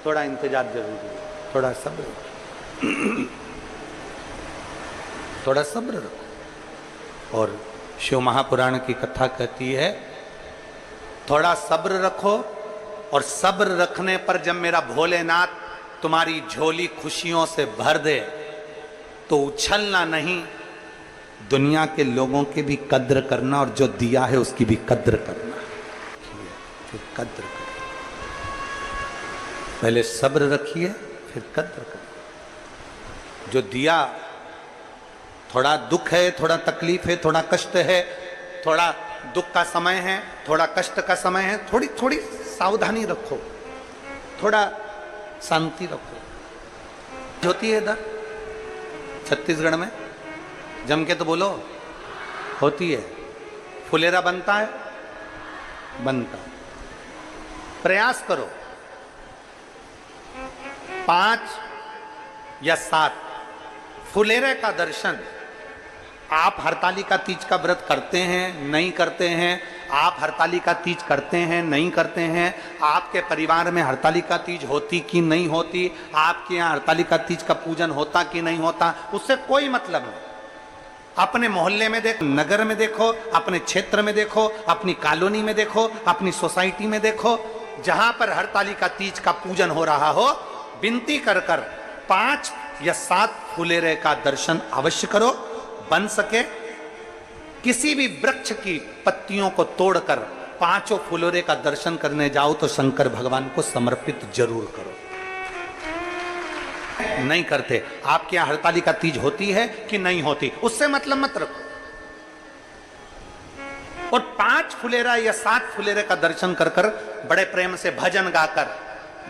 थोड़ा इंतजार जरूरी है, थोड़ा सब्र थोड़ा सब्र रखो। और शिव महापुराण की कथा कहती है, थोड़ा सब्र रखो, और सब्र रखने पर जब मेरा भोलेनाथ तुम्हारी झोली खुशियों से भर दे तो उछलना नहीं, दुनिया के लोगों की भी कद्र करना, और जो दिया है उसकी भी कद्र करना। फिर कद्र करिए, पहले सब्र रखिए, फिर कद्र करिए। जो दिया, थोड़ा दुख है, थोड़ा तकलीफ है, थोड़ा कष्ट है, थोड़ा दुख का समय है, थोड़ा कष्ट का समय है, थोड़ी थोड़ी सावधानी रखो, थोड़ा शांति रखो। होती है इधर छत्तीसगढ़ में, जम के तो बोलो, होती है। फुलेरा बनता है, बनता। प्रयास करो 5 या 7 फुलेरे का दर्शन। आप हरतालिका तीज का व्रत करते हैं, नहीं करते हैं, आप हरतालिका तीज करते हैं, नहीं करते हैं, आपके परिवार में हरतालिका तीज होती कि नहीं होती, आपके यहाँ हरतालिका तीज का पूजन होता कि नहीं होता, उससे कोई मतलब नहीं। अपने मोहल्ले में देखो, नगर में देखो, अपने क्षेत्र में देखो, अपनी कॉलोनी में देखो, अपनी सोसाइटी में देखो, जहां पर हरतालिका तीज का पूजन हो रहा हो, विनती कर 5 या 7 फुलेरे का दर्शन अवश्य करो। बन सके किसी भी वृक्ष की पत्तियों को तोड़कर 5 फुलेरे का दर्शन करने जाओ तो शंकर भगवान को समर्पित जरूर करो। नहीं करते, आपके यहां हरतालिका तीज होती है कि नहीं होती, उससे मतलब मत रखो। और 5 फुलेरा या 7 फुलेरे का दर्शन कर बड़े प्रेम से भजन गाकर,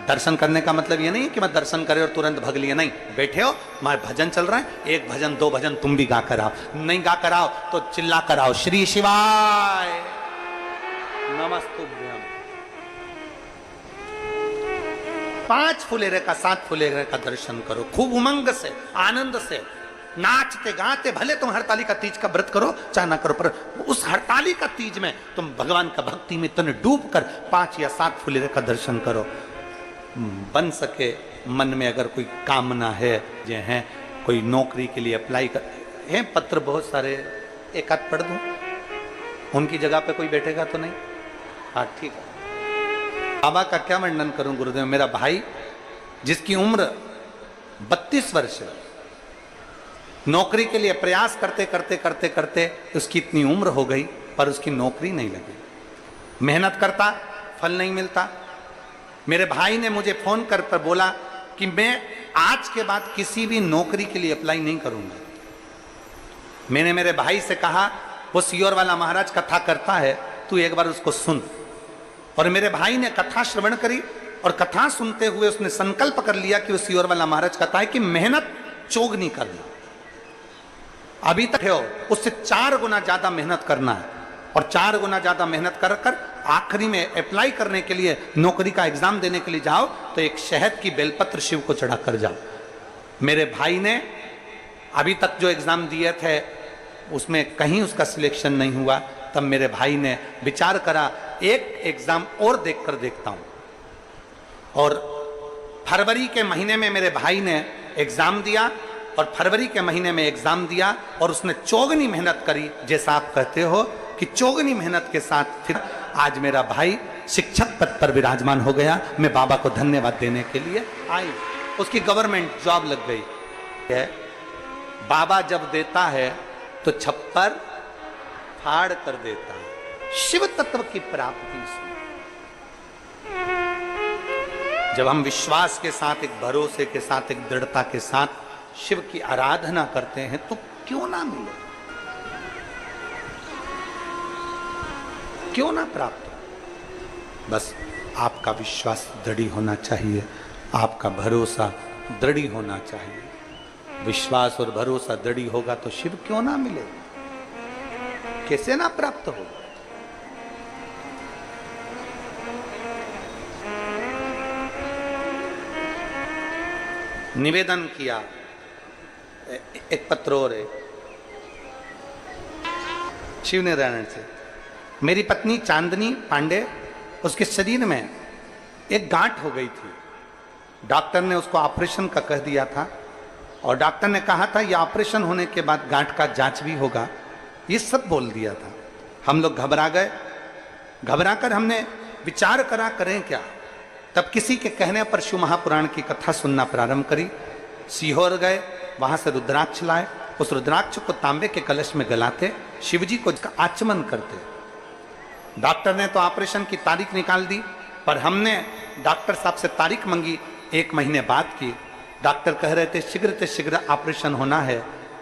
दर्शन करने का मतलब ये नहीं कि मैं दर्शन करे और तुरंत भग लिए, नहीं, बैठे हो, हमारे भजन चल रहा है, 1 भजन 2 भजन तुम भी गा कर आओ, नहीं गा कर आओ तो चिल्ला कर आओ, श्री शिवाय नमस्तुभ्यम। 5 फुलेरे का 7 फुलेरे का दर्शन करो, खूब उमंग से, आनंद से, नाचते गाते। भले तुम हरतालिका तीज का व्रत करो चाहे ना करो, पर उस हरतालिका तीज में तुम भगवान का भक्ति में तन डूब कर 5 या 7 फुलेरे का दर्शन करो। बन सके मन में अगर कोई कामना है, जो है कोई नौकरी के लिए अप्लाई कर हैं, पत्र बहुत सारे, एक आध पढ़ दूं, उनकी जगह पे कोई बैठेगा तो नहीं? हाँ ठीक है। बाबा का क्या वर्णन करूं गुरुदेव। मेरा भाई जिसकी उम्र 32 वर्ष है, नौकरी के लिए प्रयास करते करते करते करते उसकी इतनी उम्र हो गई पर उसकी नौकरी नहीं लगी। मेहनत करता, फल नहीं मिलता। मेरे भाई ने मुझे फोन कर बोला कि मैं आज के बाद किसी भी नौकरी के लिए अप्लाई नहीं करूंगा। मैंने मेरे भाई से कहा, वो सियोर वाला महाराज कथा करता है, तू एक बार उसको सुन। और मेरे भाई ने कथा श्रवण करी, और कथा सुनते हुए उसने संकल्प कर लिया कि वो सियोर वाला महाराज कहता है कि मेहनत चोगनी करना, अभी तक हो उससे 4 गुना ज्यादा मेहनत करना है, और 4 गुना ज्यादा मेहनत कर आखिरी में अप्लाई करने के लिए, नौकरी का एग्जाम देने के लिए जाओ तो एक शहद की बेलपत्र शिव को चढ़ा कर जाओ। मेरे भाई ने अभी तक जो एग्जाम दिए थे उसमें कहीं उसका सिलेक्शन नहीं हुआ। तब मेरे भाई ने विचार करा, एक एग्जाम और देकर देखता हूं। और फरवरी के महीने में मेरे भाई ने एग्जाम दिया, और फरवरी के महीने में एग्जाम दिया, और उसने चौगनी मेहनत करी, जैसा आप कहते हो कि चौगनी मेहनत के साथ फिर आज मेरा भाई शिक्षक पद पर विराजमान हो गया। मैं बाबा को धन्यवाद देने के लिए आई, उसकी गवर्नमेंट जॉब लग गई है। बाबा जब देता है तो छप्पर फाड़ कर देता है। शिव तत्व की प्राप्ति से जब हम विश्वास के साथ, एक भरोसे के साथ, एक दृढ़ता के साथ शिव की आराधना करते हैं तो क्यों ना मिले, क्यों ना प्राप्त हो। बस आपका विश्वास दृढ़ होना चाहिए, आपका भरोसा दृढ़ होना चाहिए। विश्वास और भरोसा दृढ़ होगा तो शिव क्यों ना मिले, कैसे ना प्राप्त हो। निवेदन किया, एक पत्र और है शिव नारायण से। मेरी पत्नी चांदनी पांडे, उसके शरीर में एक गांठ हो गई थी। डॉक्टर ने उसको ऑपरेशन का कह दिया था और डॉक्टर ने कहा था यह ऑपरेशन होने के बाद गांठ का जांच भी होगा, ये सब बोल दिया था। हम लोग घबरा गए। घबराकर हमने विचार करा करें क्या। तब किसी के कहने पर शिव महापुराण की कथा सुनना प्रारंभ करी। सीहोर गए, वहां से रुद्राक्ष लाए, उस रुद्राक्ष को तांबे के कलश में गलाते, शिवजी को आचमन करते। डॉक्टर ने तो ऑपरेशन की तारीख निकाल दी, पर हमने डॉक्टर साहब से तारीख मंगी 1 महीने बाद की। डॉक्टर कह रहे थे शीघ्र से शीघ्र ऑपरेशन होना है।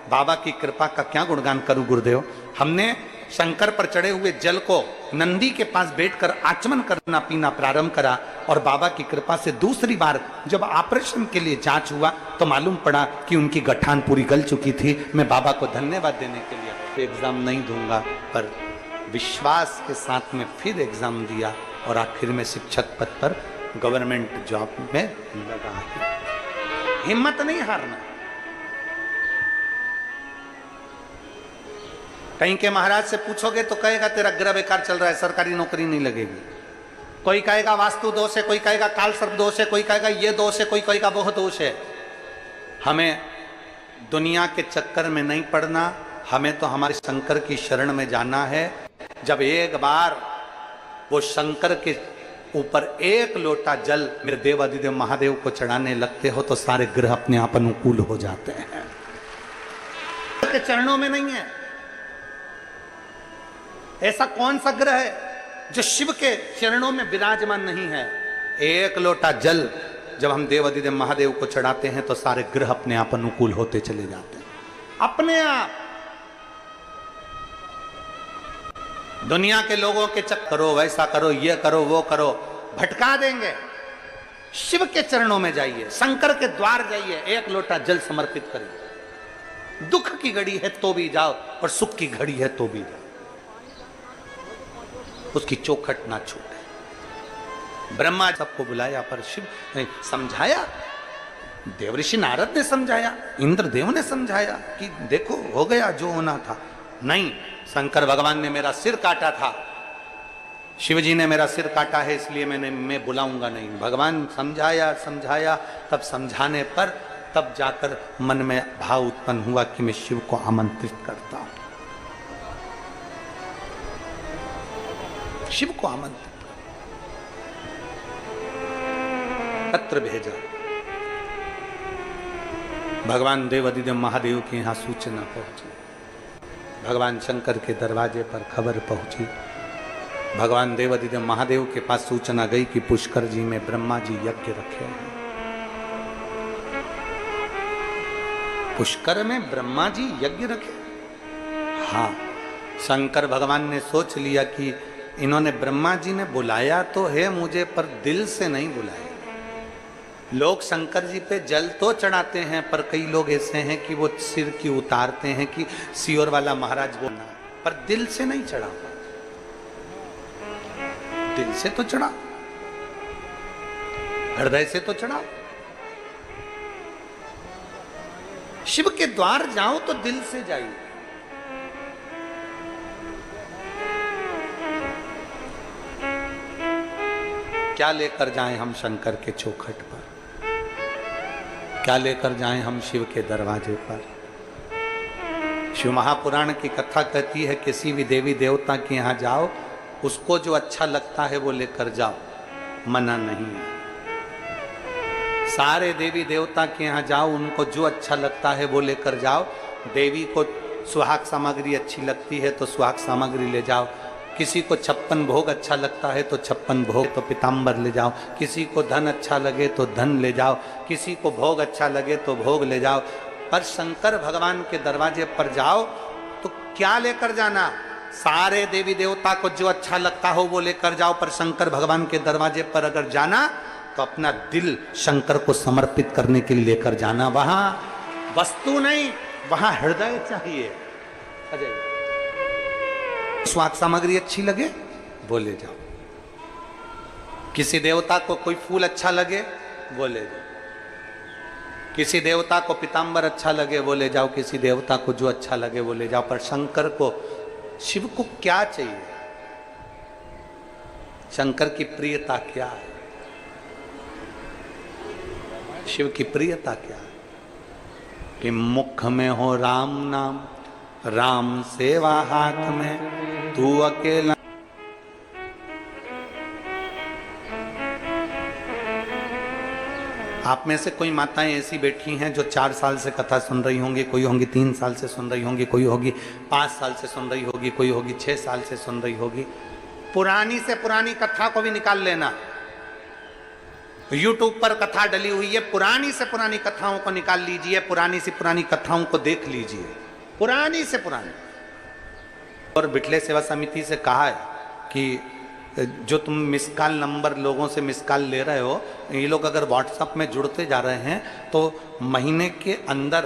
बाबा की कृपा का क्या गुणगान करूं गुरुदेव। हमने शंकर पर चढ़े हुए जल को नंदी के पास बैठकर आचमन करना पीना प्रारंभ करा और बाबा की कृपा से दूसरी बार जब ऑपरेशन के लिए जांच हुआ तो मालूम पड़ा कि उनकी गठान पूरी गल चुकी थी। मैं बाबा को धन्यवाद देने के लिए एग्जाम नहीं दूंगा, पर विश्वास के साथ में फिर एग्जाम दिया और आखिर में शिक्षक पद पर गवर्नमेंट जॉब में लगा है। हिम्मत नहीं हारना। कहीं के महाराज से पूछोगे तो कहेगा तेरा ग्रह बेकार चल रहा है, सरकारी नौकरी नहीं लगेगी। कोई कहेगा वास्तु दोष है, कोई कहेगा काल सर्प दोष है, कोई कहेगा ये दोष है, कोई कहेगा वो दोष है। हमें दुनिया के चक्कर में नहीं पड़ना, हमें तो हमारे शंकर की शरण में जाना है। जब एक बार वो शंकर के ऊपर एक लोटा जल मेरे देव अधिदेव महादेव को चढ़ाने लगते हो तो सारे ग्रह अपने आप अनुकूल हो जाते हैं। के चरणों में नहीं है। ऐसा कौन सा ग्रह है जो शिव के चरणों में विराजमान नहीं है। एक लोटा जल जब हम देव अधिदेव महादेव को चढ़ाते हैं तो सारे ग्रह अपने आप अनुकूल होते चले जाते हैं, अपने आप। दुनिया के लोगों के चक्कर करो, वैसा करो, ये करो, वो करो, भटका देंगे। शिव के चरणों में जाइए, शंकर के द्वार जाइए, एक लोटा जल समर्पित करिए। दुख की घड़ी है तो भी जाओ और सुख की घड़ी है तो भी जाओ, उसकी चौखट ना छूटे। ब्रह्मा सबको बुलाया पर शिव ने समझाया, देवऋषि नारद ने समझाया, इंद्रदेव ने समझाया कि देखो हो गया जो होना था। नहीं, शंकर भगवान ने मेरा सिर काटा था, शिवजी ने मेरा सिर काटा है, इसलिए मैं बुलाऊंगा नहीं। भगवान समझाया समझाया, तब समझाने पर तब जाकर मन में भाव उत्पन्न हुआ कि मैं शिव को आमंत्रित करता हूं, शिव को आमंत्रित कर। पत्र भेजा, भगवान देव अधिदेव महादेव के यहां सूचना पहुंची। भगवान शंकर के दरवाजे पर खबर पहुंची। भगवान देव अधिदेव महादेव के पास सूचना गई कि पुष्कर जी में ब्रह्मा जी यज्ञ रखे हैं। पुष्कर में ब्रह्मा जी यज्ञ रखे? हाँ, शंकर भगवान ने सोच लिया कि इन्होंने ब्रह्मा जी ने बुलाया तो है मुझे, पर दिल से नहीं बुलाया। लोग शंकर जी पे जल तो चढ़ाते हैं, पर कई लोग ऐसे हैं कि वो सिर की उतारते हैं कि सियोर वाला महाराज बोलना, पर दिल से नहीं चढ़ा। दिल से तो चढ़ा, हृदय से तो चढ़ा। शिव के द्वार जाओ तो दिल से जाइए। क्या लेकर जाएं हम शंकर के चौखट पर, क्या लेकर जाएं हम शिव के दरवाजे पर। शिव महापुराण की कथा कहती है किसी भी देवी देवता के यहां जाओ, उसको जो अच्छा लगता है वो लेकर जाओ, मना नहीं है। सारे देवी देवता के यहाँ जाओ, उनको जो अच्छा लगता है वो लेकर जाओ। देवी को सुहाग सामग्री अच्छी लगती है तो सुहाग सामग्री ले जाओ। किसी को 56 भोग अच्छा लगता है तो 56 भोग तो पीताम्बर ले जाओ। किसी को धन अच्छा लगे तो धन ले जाओ। किसी को भोग अच्छा लगे तो भोग ले जाओ। पर शंकर भगवान के दरवाजे पर जाओ तो क्या लेकर जाना? सारे देवी देवता को जो अच्छा लगता हो वो लेकर जाओ, पर शंकर भगवान के दरवाजे पर अगर जाना तो अपना दिल शंकर को समर्पित करने के लिए लेकर जाना। वहां वस्तु नहीं, वहां हृदय चाहिए। अजय, स्वाद सामग्री अच्छी लगे वो ले जाओ, किसी देवता को कोई फूल अच्छा लगे वो ले जाओ, किसी देवता को पीताम्बर अच्छा लगे वो ले जाओ, किसी देवता को जो अच्छा लगे वो ले जाओ। पर शंकर को, शिव को क्या चाहिए? शंकर की प्रियता क्या है? शिव की प्रियता क्या है? कि मुख में हो राम नाम, राम सेवा हाथ में, तू अकेला। आप में से कोई माताएं ऐसी बैठी हैं जो 4 साल से कथा सुन रही होंगी, कोई होंगी 3 साल से सुन रही होंगी, कोई होगी 5 साल से सुन रही होगी, कोई होगी 6 साल से सुन रही होगी। पुरानी से पुरानी कथा को भी निकाल लेना। YouTube पर कथा डली हुई है, पुरानी से पुरानी कथाओं को निकाल लीजिए, पुरानी से पुरानी कथाओं को देख लीजिए, पुरानी से पुरानी। और बिटले सेवा समिति से कहा है कि जो तुम मिस कॉल नंबर लोगों से मिस कॉल ले रहे हो, ये लोग अगर व्हाट्सएप में जुड़ते जा रहे हैं तो महीने के अंदर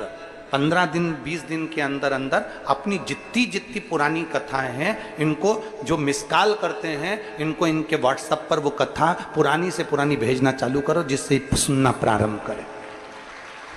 15 दिन 20 दिन के अंदर अंदर अपनी जितनी पुरानी कथाएं हैं, इनको जो मिस कॉल करते हैं, इनको इनके व्हाट्सएप पर वो कथा पुरानी से पुरानी भेजना चालू करो, जिससे सुनना प्रारंभ करें।